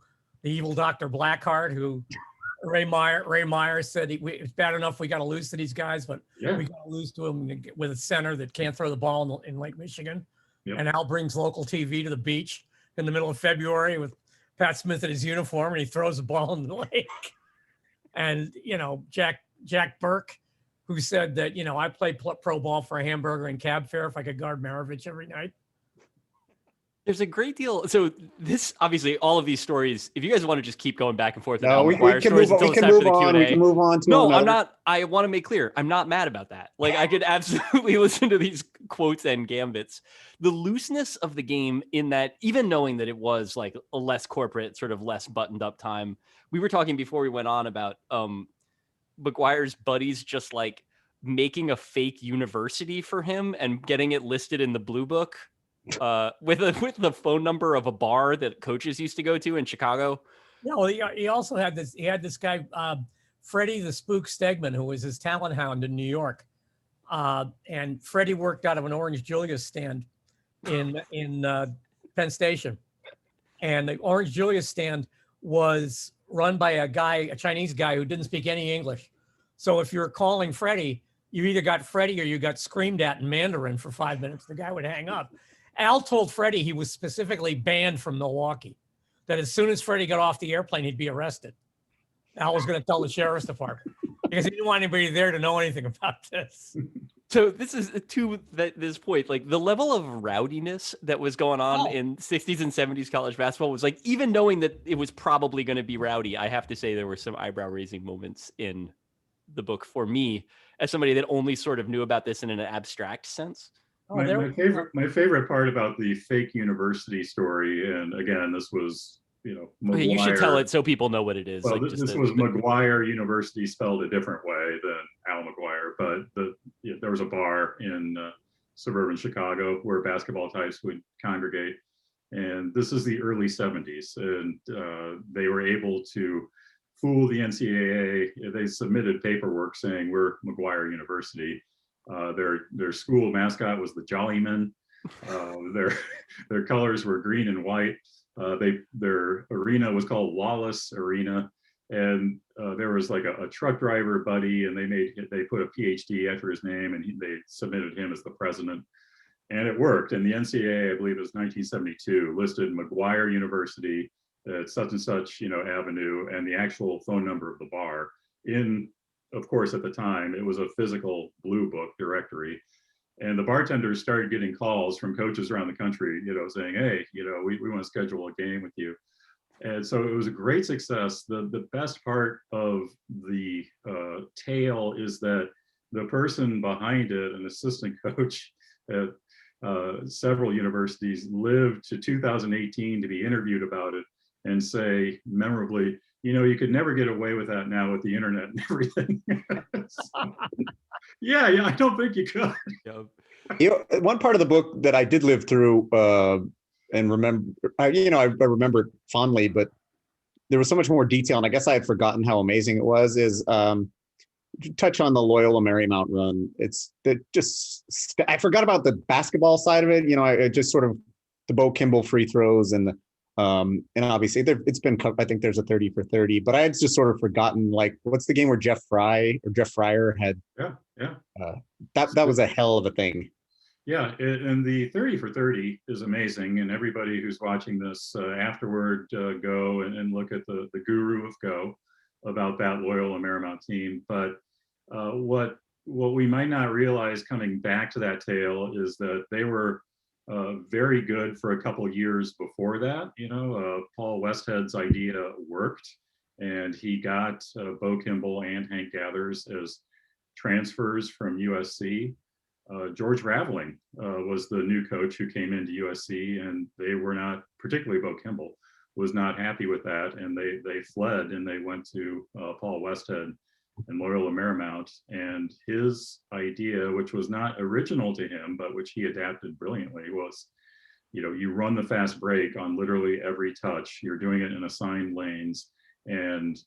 the evil Dr. Blackheart, who Ray Meyer said it's bad enough we got to lose to these guys, but we got to lose to them with a center that can't throw the ball in Lake Michigan. Yep. And Al brings local TV to the beach in the middle of February with Pat Smith in his uniform, and he throws the ball in the lake. And, Jack Burke, who said that, I played pro ball for a hamburger and cab fare if I could guard Maravich every night. There's a great deal. So this, obviously, all of these stories, if you guys want to just keep going back and forth. No, we can move on. No, I'm not. I want to make clear, I'm not mad about that. Like, I could absolutely listen to these quotes and gambits. The looseness of the game in that, even knowing that it was like a less corporate, sort of less buttoned up time. We were talking before we went on about McGuire's buddies just like making a fake university for him and getting it listed in the Blue Book. With the phone number of a bar that coaches used to go to in Chicago. Yeah, well, he also had this. He had this guy, Freddie the Spook Stegman, who was his talent hound in New York, and Freddie worked out of an Orange Julius stand in Penn Station, and the Orange Julius stand was run by a Chinese guy who didn't speak any English. So if you're calling Freddie, you either got Freddie or you got screamed at in Mandarin for 5 minutes. The guy would hang up. Al told Freddie he was specifically banned from Milwaukee, that as soon as Freddie got off the airplane, he'd be arrested. Al was going to tell the sheriff's department because he didn't want anybody there to know anything about this. So this is to this point, like the level of rowdiness that was going on in 60s and 70s college basketball was like, even knowing that it was probably going to be rowdy, I have to say there were some eyebrow raising moments in the book for me as somebody that only sort of knew about this in an abstract sense. my favorite part about the fake university story, and again, this was, okay, you should tell it so people know what it is. Well, this was McGuire University spelled a different way than Al McGuire, but there was a bar in suburban Chicago where basketball types would congregate. And this is the early 70s, and they were able to fool the NCAA. They submitted paperwork saying we're McGuire University. Their school mascot was the Jollymen. Their colors were green and white. Their arena was called Lawless Arena, and there was like a truck driver buddy, and they put a PhD after his name, and they submitted him as the president, and it worked. And the NCAA, I believe it was 1972, listed McGuire University at such and such avenue, and the actual phone number of the bar. Of course, at the time, it was a physical blue book directory. And the bartenders started getting calls from coaches around the country, saying, hey, we want to schedule a game with you. And so it was a great success. The best part of the tale is that the person behind it, an assistant coach at several universities, lived to 2018 to be interviewed about it and say memorably, you could never get away with that now with the internet and everything. Yeah, I don't think you could. One part of the book that I did live through and remember, I remember fondly, but there was so much more detail, and I guess I had forgotten how amazing it was. Is touch on the Loyola Marymount run. I forgot about the basketball side of it. I just sort of the Bo Kimball free throws and obviously it's been, I think there's a 30 for 30, but I had just sort of forgotten, like, what's the game where Jeff Fryer had, that was a hell of a thing. Yeah. And the 30 for 30 is amazing. And everybody who's watching this afterward, go and look at the guru of Go about that Loyola Marymount team. But what we might not realize coming back to that tale is that they were very good for a couple of years before that. Paul Westhead's idea worked, and he got Bo Kimball and Hank Gathers as transfers from USC. George Raveling was the new coach who came into USC, and they were not, particularly Bo Kimball, was not happy with that, and they fled and they went to Paul Westhead and Loyola Marymount. And his idea, which was not original to him, but which he adapted brilliantly, was, you run the fast break on literally every touch. You're doing it in assigned lanes. And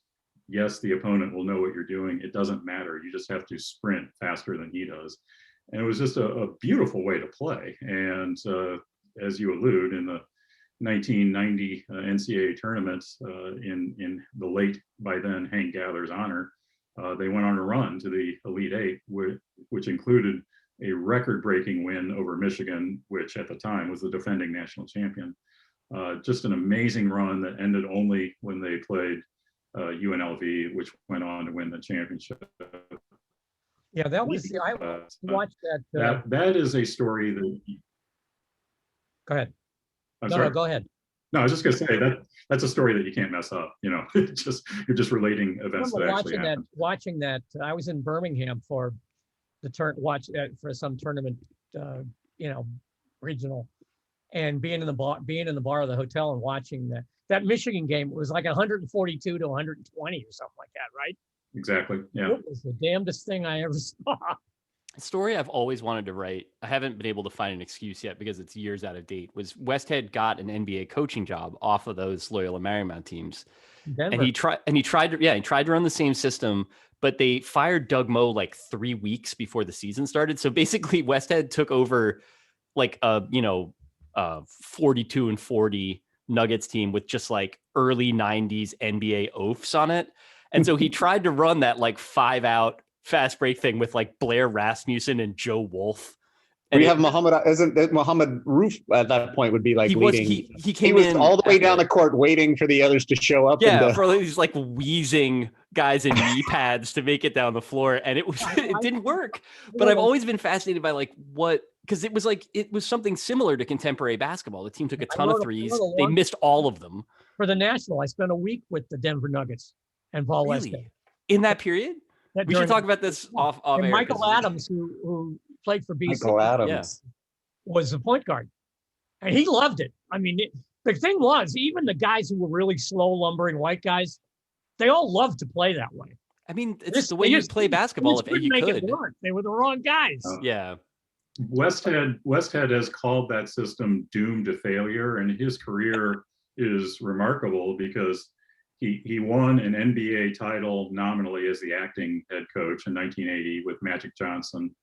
yes, the opponent will know what you're doing. It doesn't matter. You just have to sprint faster than he does. And it was just a beautiful way to play. And as you allude, in the 1990 NCAA tournament, in the late, by then, Hank Gathers honor, they went on a run to the Elite Eight, which included a record-breaking win over Michigan, which at the time was the defending national champion. Just an amazing run that ended only when they played UNLV, which went on to win the championship. Yeah, that was. I watched that. That is a story that. Go ahead. No, go ahead. No, I was just going to say that's a story that you can't mess up. You're just relating events that actually happened. Watching that, I was in Birmingham for for some tournament, regional, and being in the bar of the hotel and watching that Michigan game. It was like 142 to 120 or something like that, right? Exactly. Yeah. It was the damnedest thing I ever saw. A story I've always wanted to write, I haven't been able to find an excuse yet because it's years out of date, was Westhead got an NBA coaching job off of those Loyola Marymount teams. Denver. And he tried to run the same system, but they fired Doug Moe like 3 weeks before the season started. So basically Westhead took over like a 42 and 40 Nuggets team with just like early 90s NBA oafs on it. And so he tried to run that like 5-out fast break thing with like Blair Rasmussen and Joe Wolf. And we have Muhammad Roof at that point would be like leading. He was all the way down the court waiting for the others to show up. Yeah, for these like wheezing guys in knee pads to make it down the floor. And it didn't work. But I've always been fascinated by like because it was something similar to contemporary basketball. The team took a ton of threes. They missed all of them. For the National, I spent a week with the Denver Nuggets and Paul Westhead. In that period? We should talk about this off air. Michael Adams, who played for BC. Michael Adams. was the point guard. And he loved it. I mean, the thing was, even the guys who were really slow, lumbering white guys, they all loved to play that way. I mean, it's the way you play basketball if you make could. It work. They were the wrong guys. Yeah. Westhead has called that system doomed to failure, and his career is remarkable because he won an NBA title nominally as the acting head coach in 1980 with Magic Johnson.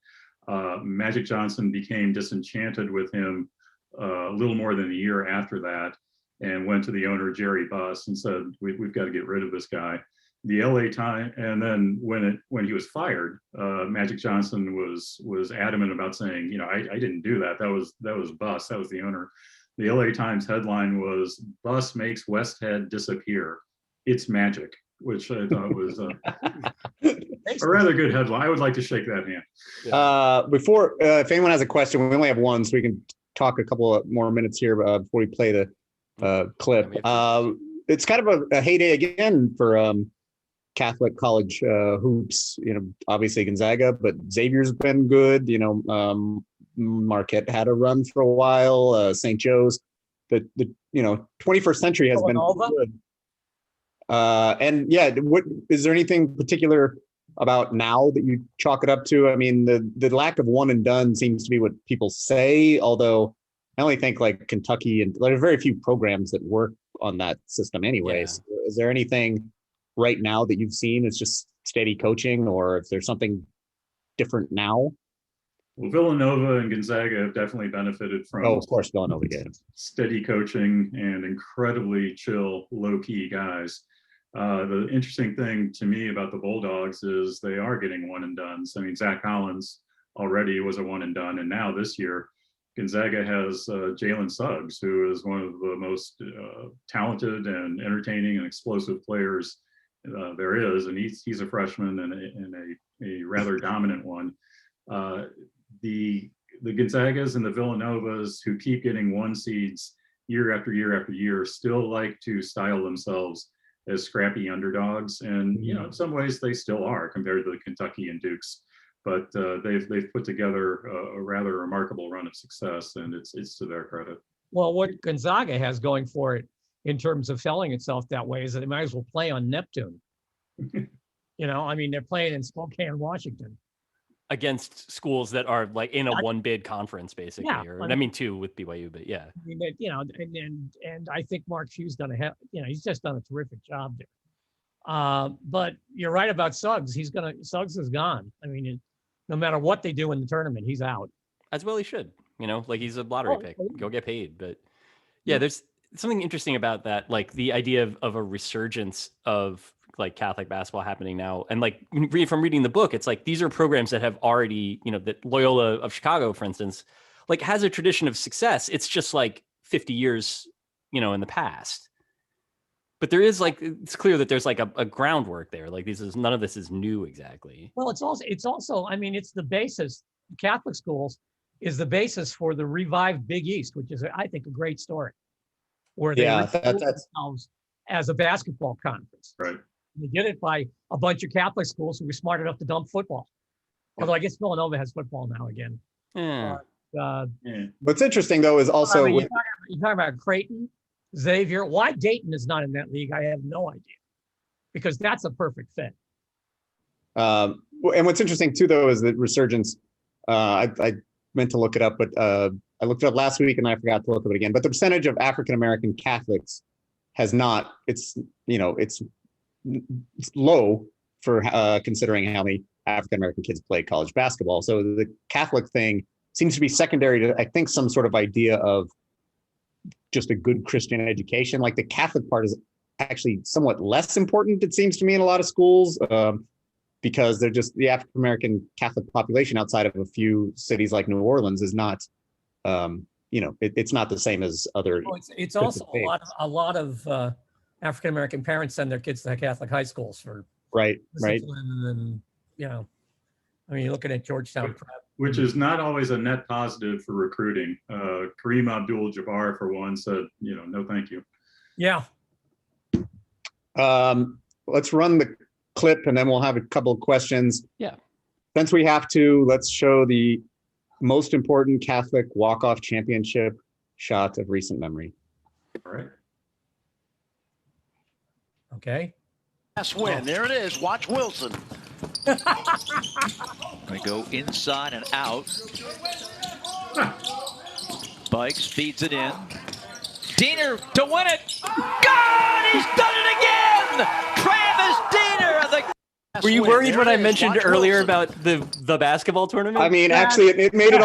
Magic Johnson became disenchanted with him a little more than a year after that, and went to the owner Jerry Buss and said, "We've got to get rid of this guy." The LA Times, and then when he was fired, Magic Johnson was adamant about saying, I didn't do that. That was Buss. That was the owner. The LA Times headline was, "Buss makes Westhead disappear. It's magic," which I thought was a rather good headline. I would like to shake that hand. Before, if anyone has a question, we only have one, so we can talk a couple of more minutes here before we play the clip. It's kind of a heyday again for Catholic college hoops. Obviously Gonzaga, but Xavier's been good. Marquette had a run for a while. St. Joe's. The 21st century has Villanova. been good. And yeah, what is there anything particular about now that you chalk it up to? I mean, the lack of one and done seems to be what people say, although I only think like Kentucky, and there are very few programs that work on that system anyways. Yeah. Is there anything right now that you've seen is just steady coaching, or if there's something different now? Well, Villanova and Gonzaga have definitely benefited from of course, Villanova did. Steady coaching and incredibly chill, low-key guys. The interesting thing to me about the Bulldogs is they are getting one and dones. I mean, Zach Collins already was a one and done, and now this year, Gonzaga has Jalen Suggs, who is one of the most talented and entertaining and explosive players there is, and he's a freshman and a rather dominant one. The Gonzagas and the Villanovas, who keep getting one seeds year after year after year, still like to style themselves as scrappy underdogs, and in some ways they still are compared to the Kentucky and Dukes. But they've put together a rather remarkable run of success, and it's to their credit. Well, what Gonzaga has going for it in terms of selling itself that way is that they might as well play on Neptune. I mean, they're playing in Spokane, Washington, against schools that are like in a one bid conference, basically. Yeah, I mean, two with BYU, but yeah. I mean, and I think Mark Few's he's just done a terrific job there. But you're right about Suggs. Suggs is gone. I mean, no matter what they do in the tournament, he's out. As well he should. Like he's a lottery pick. Go get paid. But yeah, there's something interesting about that, like the idea of a resurgence of like Catholic basketball happening now. And like from reading the book, it's like these are programs that have already, that Loyola of Chicago, for instance, like has a tradition of success. It's just like 50 years, in the past. But there is it's clear that there's like a groundwork there. Like none of this is new exactly. Well, it's also, I mean, it's the basis. Catholic schools is the basis for the revived Big East, which is, I think, a great story. Where they themselves as a basketball conference. Right. They did it by a bunch of Catholic schools who were smart enough to dump football. Although I guess Villanova has football now again. What's interesting though is also you're talking about Creighton, Xavier. Why Dayton is not in that league, I have no idea. Because that's a perfect fit. And what's interesting too though is the resurgence. I meant to look it up, but I looked it up last week and I forgot to look at it again. But the percentage of African American Catholics has not. It's low for considering how many African American kids play college basketball. So the Catholic thing seems to be secondary to, I think, some sort of idea of just a good Christian education. Like the Catholic part is actually somewhat less important, it seems to me, in a lot of schools, because they're just the African American Catholic population outside of a few cities like New Orleans is not, it's not the same as other. Well, it's also a lot of African American parents send their kids to Catholic high schools for discipline. And I mean, you're looking at Georgetown Prep, which is not always a net positive for recruiting. Kareem Abdul-Jabbar, for one, said, no, thank you. Yeah. Let's run the clip and then we'll have a couple of questions. Yeah. Since we have to, let's show the most important Catholic walk-off championship shot of recent memory. All right. Okay. Last win. There it is. Watch Wilson. They go inside and out. Bikes feeds it in. Diener to win it. God, he's done it again. Travis Diener. Were you worried when I mentioned earlier about the basketball tournament? I mean, actually, it made it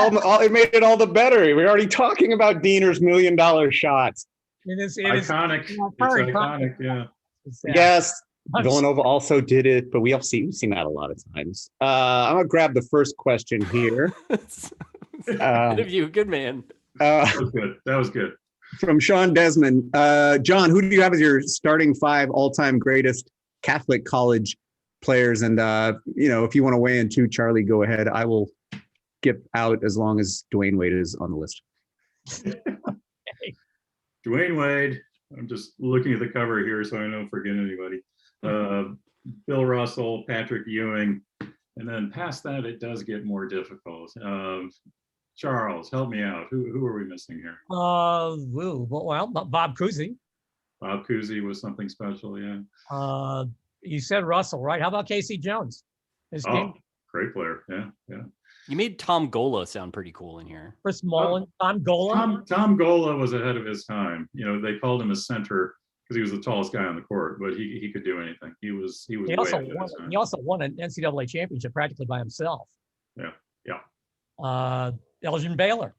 all the better. We're already talking about Diener's $1 million shots. It is Iconic. It's iconic, yeah. Yes, Villanova also did it, but we've seen that a lot of times. I'm gonna grab the first question here. Good of you, good man. That was good. That was good. From Sean Desmond. John, who do you have as your starting 5 all-time greatest Catholic college players? And if you want to weigh in too, Charlie, go ahead. I will skip out as long as Dwayne Wade is on the list. Dwayne Wade. I'm just looking at the cover here so I don't forget anybody. Bill Russell, Patrick Ewing, and then past that it does get more difficult. Charles, help me out. Who are we missing here? Bob Cousy. Bob Cousy was something special, yeah. You said Russell, right? How about Casey Jones? Great player. Yeah. You made Tom Gola sound pretty cool in here. Chris Mullen, Tom Gola. Tom Gola was ahead of his time. They called him a center because he was the tallest guy on the court, but he could do anything. He also won an NCAA championship practically by himself. Yeah. Elgin Baylor.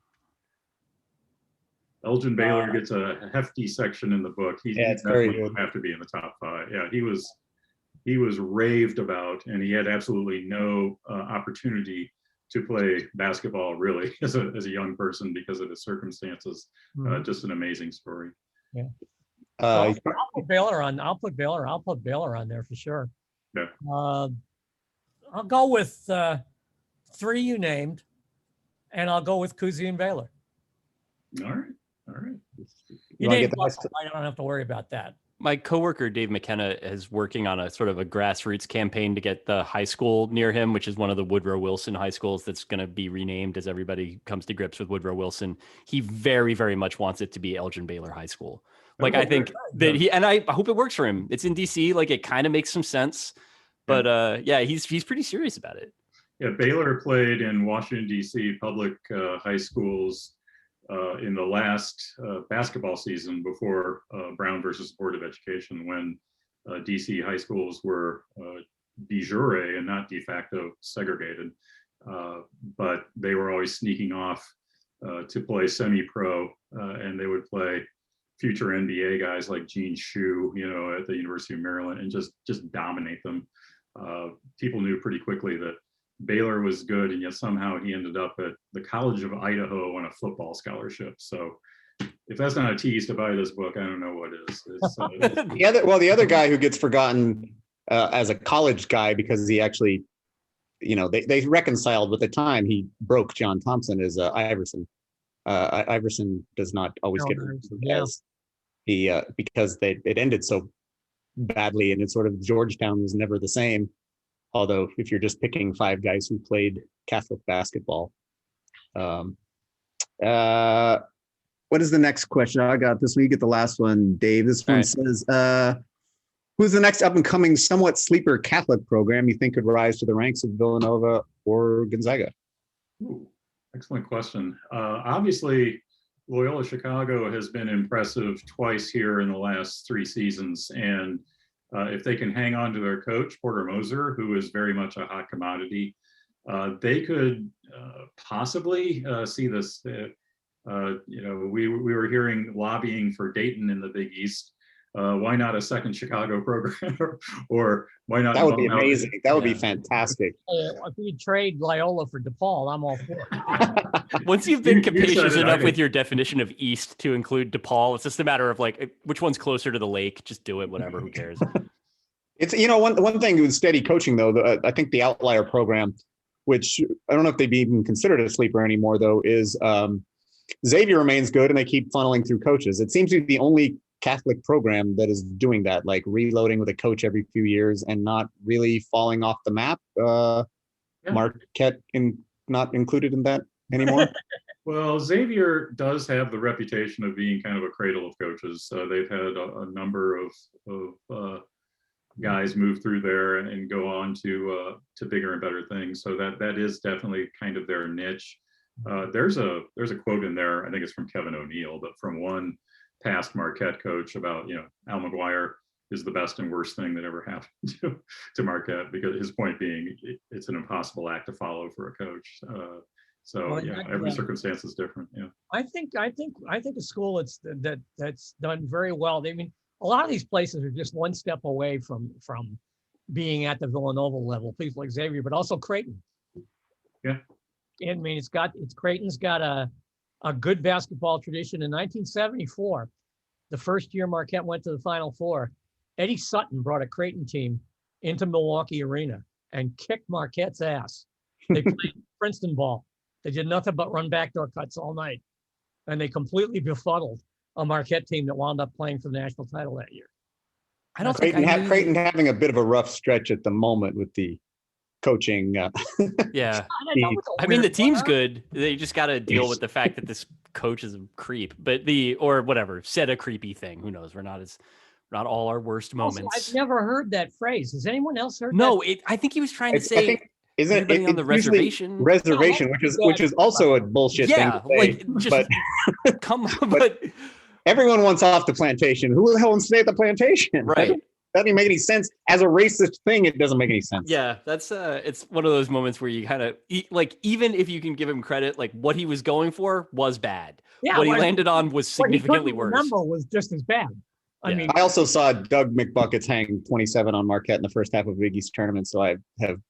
Elgin Baylor gets a hefty section in the book. He definitely would have to be in the top 5. Yeah, he was raved about, and he had absolutely no opportunity to play basketball really as a young person because of his circumstances. Just an amazing story. Yeah. I'll put Baylor on. I'll put Baylor on there for sure. Yeah. I'll go with 3 you named, and I'll go with Cousy and Baylor. All right. You named Russell. I don't have to worry about that. My coworker Dave McKenna is working on a sort of a grassroots campaign to get the high school near him, which is one of the Woodrow Wilson high schools that's going to be renamed as everybody comes to grips with Woodrow Wilson. He very, very much wants it to be Elgin Baylor High School. I think that I hope it works for him. It's in DC. It kind of makes some sense, but he's pretty serious about it. Yeah, Baylor played in Washington DC public high schools in the last basketball season before Brown versus Board of Education, when DC high schools were de jure and not de facto segregated, but they were always sneaking off to play semi-pro, and they would play future NBA guys like Gene Shue, at the University of Maryland, and just dominate them. People knew pretty quickly that Baylor was good, and yet somehow he ended up at the College of Idaho on a football scholarship. So if that's not a tease to buy this book, I don't know what is. The other guy who gets forgotten as a college guy because he actually, they reconciled, but at the time he broke John Thompson is Iverson. Iverson does not always get because it ended so badly, and it's sort of Georgetown was never the same. Although if you're just picking 5 guys who played Catholic basketball. What is the next question? I got this one. You get the last one, Dave. This one says, who's the next up and coming somewhat sleeper Catholic program you think could rise to the ranks of Villanova or Gonzaga? Ooh, excellent question. Obviously, Loyola Chicago has been impressive twice here in the last 3 seasons. And if they can hang on to their coach, Porter Moser, who is very much a hot commodity, they could possibly see this. We were hearing lobbying for Dayton in the Big East. Why not a second Chicago program? Or why not? That would be amazing. That would be fantastic. If we trade Loyola for DePaul, I'm all for it. Once you've been capacious enough with your definition of East to include DePaul, it's just a matter of which one's closer to the lake. Just do it, whatever. Who cares? It's one thing with steady coaching though. I think the outlier program, which I don't know if they'd be even considered a sleeper anymore though, is Xavier remains good and they keep funneling through coaches. It seems to be the only Catholic program that is doing that, reloading with a coach every few years and not really falling off the map. Marquette not included in that anymore? Well, Xavier does have the reputation of being kind of a cradle of coaches. They've had a number of guys move through there and go on to bigger and better things. So that is definitely kind of their niche. There's a quote in there, I think it's from Kevin O'Neill, but from one past Marquette coach about, Al McGuire is the best and worst thing that ever happened to Marquette, because his point being it's an impossible act to follow for a coach. Every circumstance is different. Yeah. I think a school that's done very well. I mean, a lot of these places are just one step away from being at the Villanova level. People like Xavier, but also Creighton. Yeah. I mean, Creighton's got a good basketball tradition. In 1974, the first year Marquette went to the Final Four, Eddie Sutton brought a Creighton team into Milwaukee Arena and kicked Marquette's ass. They played Princeton ball. They did nothing but run backdoor cuts all night. And they completely befuddled a Marquette team that wound up playing for the national title that year. Creighton having a bit of a rough stretch at the moment with the coaching. Yeah. I mean, the team's good. They just got to deal with the fact that this coach is a creep, said a creepy thing. Who knows? We're not all our worst moments. Also, I've never heard that phrase. Has anyone else heard that? No, I think he was trying to say, isn't it on the reservation? Reservation, which is also a bullshit thing to say. But everyone wants off the plantation. Who the hell wants to stay at the plantation? Right. That doesn't make any sense. As a racist thing, it doesn't make any sense. Yeah, that's it's one of those moments where you kind of even if you can give him credit, like what he was going for was bad. Yeah, what he landed on was significantly worse. The number was just as bad. I mean, I also saw Doug McBuckets hang 27 on Marquette in the first half of Big East tournament, so I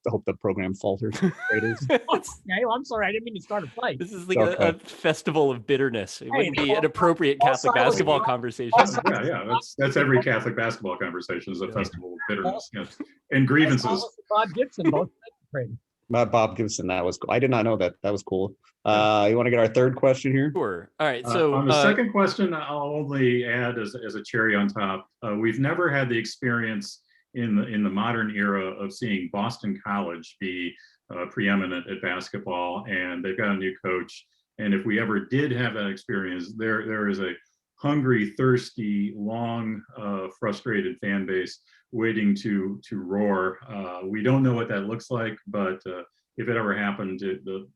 hope the program falters. I'm sorry, I didn't mean to start a fight. This is like a festival of bitterness. It wouldn't be an appropriate Catholic basketball conversation. That's every Catholic basketball conversation is a festival of bitterness and grievances. Bob Gibson both played. Bob Gibson, that was cool. I did not know that. That was cool. You want to get our third question here? Sure. All right. So on the second question, I'll only add as a cherry on top. We've never had the experience in the modern era of seeing Boston College be preeminent at basketball, and they've got a new coach. And if we ever did have that experience, there is a hungry, thirsty, long, frustrated fan base waiting to roar. We don't know what that looks like, but if it ever happened,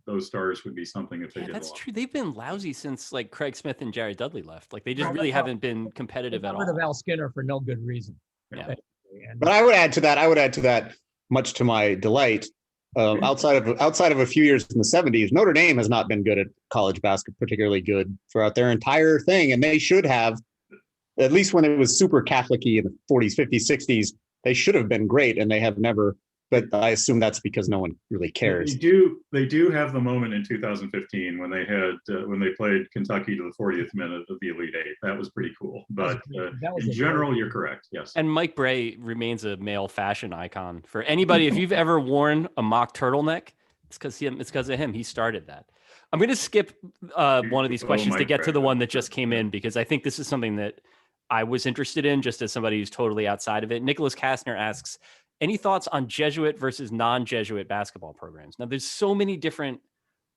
those stars would be something if they did. That's true. They've been lousy since like Craig Smith and Jared Dudley left. Like they just really haven't been competitive at all. Rid of Al Skinner for no good reason. Yeah. But I would add to that, much to my delight, outside of a few years in the 70s, Notre Dame has not been good at college basketball, particularly good throughout their entire thing. And they should have, at least when it was super Catholic-y in the 40s, 50s, 60s, they should have been great, and they have never. But I assume that's because no one really cares. They do have the moment in 2015 when they played Kentucky to the 40th minute of the Elite Eight. That was pretty cool. But in general, you're correct. Yes. And Mike Bray remains a male fashion icon for anybody. If you've ever worn a mock turtleneck, it's because of him. He started that. I'm going to skip one of these questions to get to the one that just came in, because I think this is something that I was interested in just as somebody who's totally outside of it. Nicholas Kastner asks, any thoughts on Jesuit versus non-Jesuit basketball programs? Now, there's so many different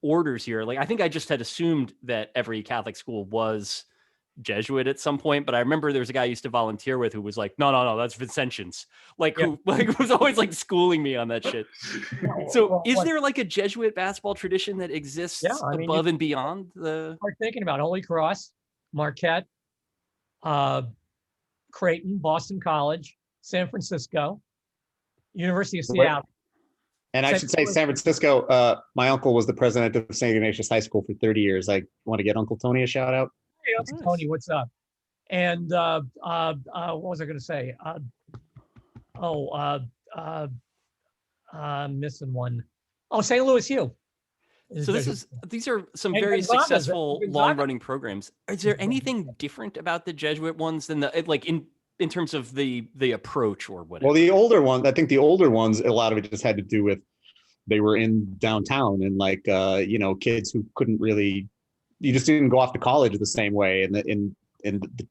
orders here. Like, I think I just had assumed that every Catholic school was Jesuit at some point, but I remember there was a guy I used to volunteer with who was like, no, that's Vincentians. Who was always like schooling me on that shit. So is there like a Jesuit basketball tradition that exists above and beyond the... We're thinking about Holy Cross, Marquette, Creighton, Boston College, San Francisco, University of Seattle. And I should say San Francisco, my uncle was the president of St. Ignatius High School for 30 years. I want to get Uncle Tony a shout out. Hey, Uncle Tony, what's up? And what was I going to say? I'm missing one. Oh, St. Louis U. So these are some very successful long-running programs. Is there anything different about the Jesuit ones than in terms of the approach or whatever? Well, I think the older ones, a lot of it just had to do with they were in downtown and kids who couldn't really, you just didn't go off to college the same way in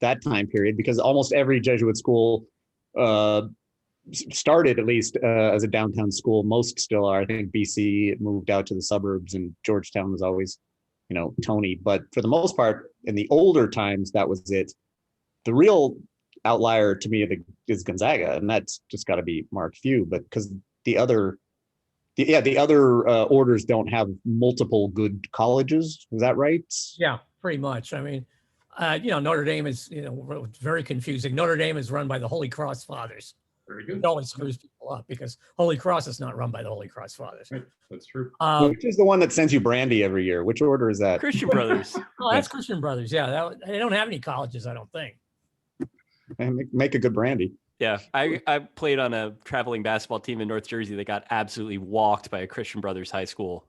that time period, because almost every Jesuit school started at least as a downtown school. Most still are. I think BC moved out to the suburbs, and Georgetown was always, Tony. But for the most part, in the older times, that was it. The real outlier to me is Gonzaga, and that's just got to be Mark Few. But because the other orders don't have multiple good colleges. Is that right? Yeah, pretty much. I mean, Notre Dame is, it's very confusing. Notre Dame is run by the Holy Cross Fathers. Very good. It always screws people up because Holy Cross is not run by the Holy Cross Fathers. Right. That's true. Which is the one that sends you brandy every year? Which order is that? Christian Brothers. Oh, that's Christian Brothers. Yeah, they don't have any colleges, I don't think. And make a good brandy. Yeah, I played on a traveling basketball team in North Jersey that got absolutely walked by a Christian Brothers high school.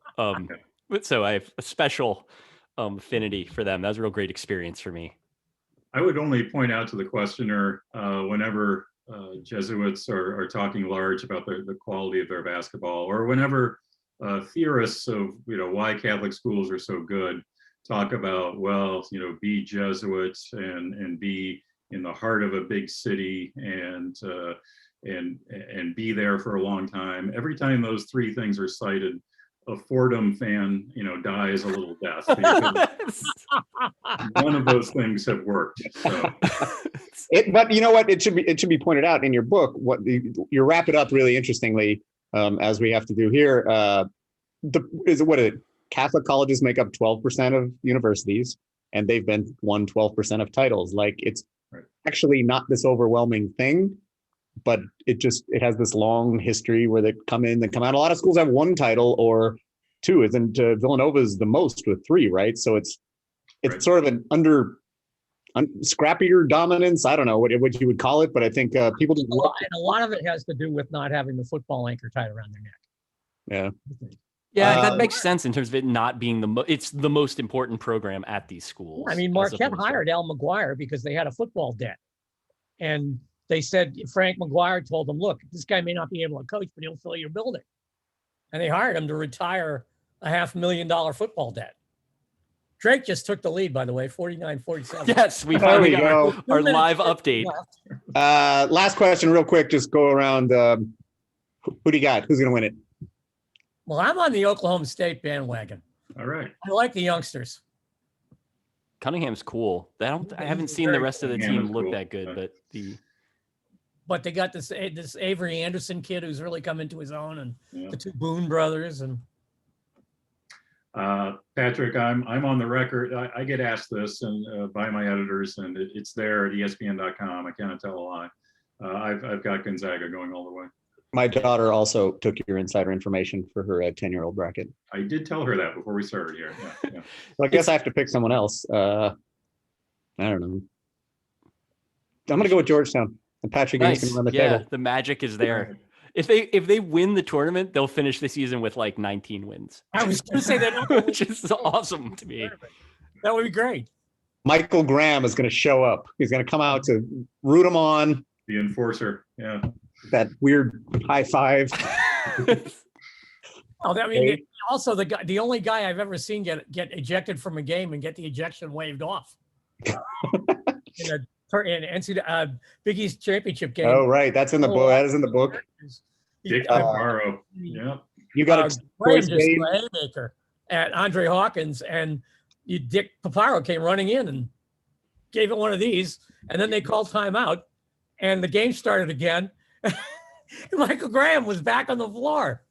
So I have a special affinity for them. That was a real great experience for me. I would only point out to the questioner whenever Jesuits are talking large about the quality of their basketball, or whenever theorists of why Catholic schools are so good talk about, be Jesuits and be in the heart of a big city and be there for a long time. Every time those three things are cited, a Fordham fan, dies a little death because none of those things have worked. So. But you know what? It should be pointed out in your book. You wrap it up really interestingly, as we have to do here. Catholic colleges make up 12% of universities, and they've been won 12% of titles. Like it's actually not this overwhelming thing, but it has this long history where they come out. A lot of schools have one title or two, and Villanova is the most with 3, right? So it's sort of an scrappier dominance. I don't know what you would call it, but I think people do. And a lot of it has to do with not having the football anchor tied around their neck. Yeah. Yeah, that makes sense in terms of it not being it's the most important program at these schools. I mean, Marquette hired Al McGuire because they had a football debt. And they said, Frank McGuire told them, look, this guy may not be able to coach, but he'll fill your building. And they hired him to retire a $500,000 football debt. Drake just took the lead, by the way, 49-47. Yes, we finally got our live update. Last question real quick, just go around. Who do you got? Who's going to win it? Well, I'm on the Oklahoma State bandwagon. All right. I like the youngsters. Cunningham's cool. I haven't seen the rest of the team look that good, but they got this Avery Anderson kid who's really come into his own, and the 2 Boone brothers. And Patrick, I'm on the record. I get asked this and by my editors, and it's there at ESPN.com. I cannot tell a lie. I've got Gonzaga going all the way. My daughter also took your insider information for her 10-year-old bracket. I did tell her that before we started here. Yeah. Well, I guess I have to pick someone else. I don't know. I'm going to go with Georgetown. And Patrick, nice. You can run the table. The magic is there. If they win the tournament, they'll finish the season with like 19 wins. I was going to say that, which is awesome to me. That would be great. Michael Graham is going to show up. He's going to come out to root him on. The enforcer. Yeah. That weird high five. Also the only guy I've ever seen get ejected from a game and get the ejection waved off in NCAA Big East championship game. Oh, right, that's in the book. That is in the book. Dick Piparo. Yeah, you got a haymaker at Andre Hawkins, and Dick Piparo came running in and gave it one of these, and then they called timeout, and the game started again. Michael Graham was back on the floor.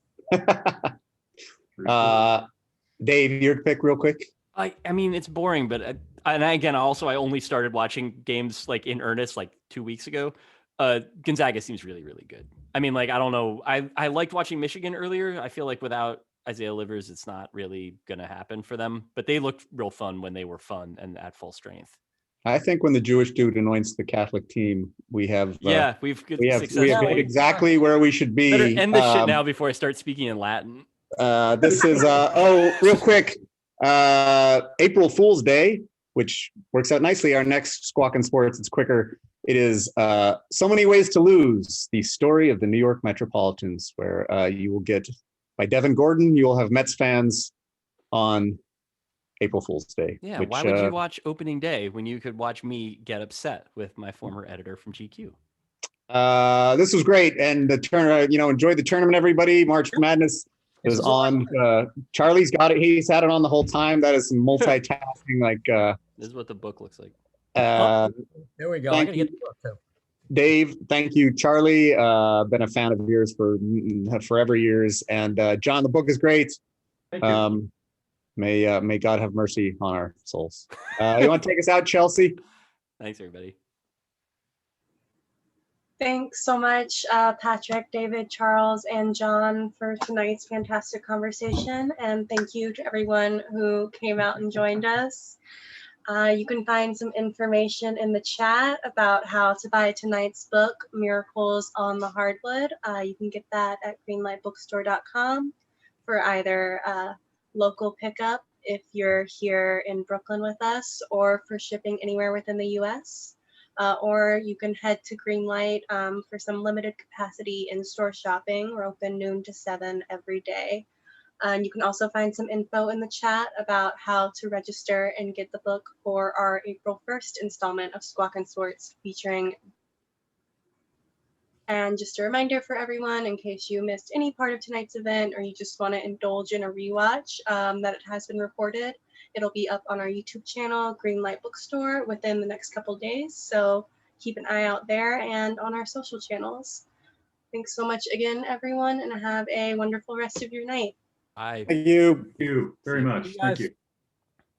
Dave, your pick real quick. I mean, it's boring, but I only started watching games like in earnest like 2 weeks ago. Gonzaga seems really, really good. I mean, like, I don't know. I liked watching Michigan earlier. I feel like without Isaiah Livers, it's not really going to happen for them, but they looked real fun when they were fun and at full strength. I think when the Jewish dude anoints the Catholic team, we have we've exactly where we should be. Better end this shit now before I start speaking in Latin. This is real quick. April Fool's Day, which works out nicely. Our next Squawkin Sports, it's quicker. It is So Many Ways to Lose, the story of the New York Metropolitans, where you will get, by Devin Gordon, you will have Mets fans on April Fool's Day. Yeah, why would you watch opening day when you could watch me get upset with my former editor from GQ? This was great, and the enjoyed the tournament. Everybody, March Madness is on. Charlie's got it. He's had it on the whole time. That is some multitasking. Like this is what the book looks like. There we go. I gotta get the book too. Dave, thank you. Charlie, been a fan of yours for forever years, and John, the book is great. Thank you. May God have mercy on our souls. You want to take us out, Chelsea? Thanks, everybody. Thanks so much, Patrick, David, Charles, and John for tonight's fantastic conversation. And thank you to everyone who came out and joined us. You can find some information in the chat about how to buy tonight's book, Miracles on the Hardwood. You can get that at greenlightbookstore.com for either local pickup if you're here in Brooklyn with us, or for shipping anywhere within the US. Or you can head to Greenlight for some limited capacity in-store shopping. We're open noon to 7 every day. And you can also find some info in the chat about how to register and get the book for our April 1st installment of Squawkin Sports featuring. And just a reminder for everyone, in case you missed any part of tonight's event or you just want to indulge in a rewatch, that it has been recorded. It'll be up on our YouTube channel, Greenlight Bookstore, within the next couple days. So keep an eye out there and on our social channels. Thanks so much again, everyone, and have a wonderful rest of your night. Bye. Thank you. Thank you very much. Thank you.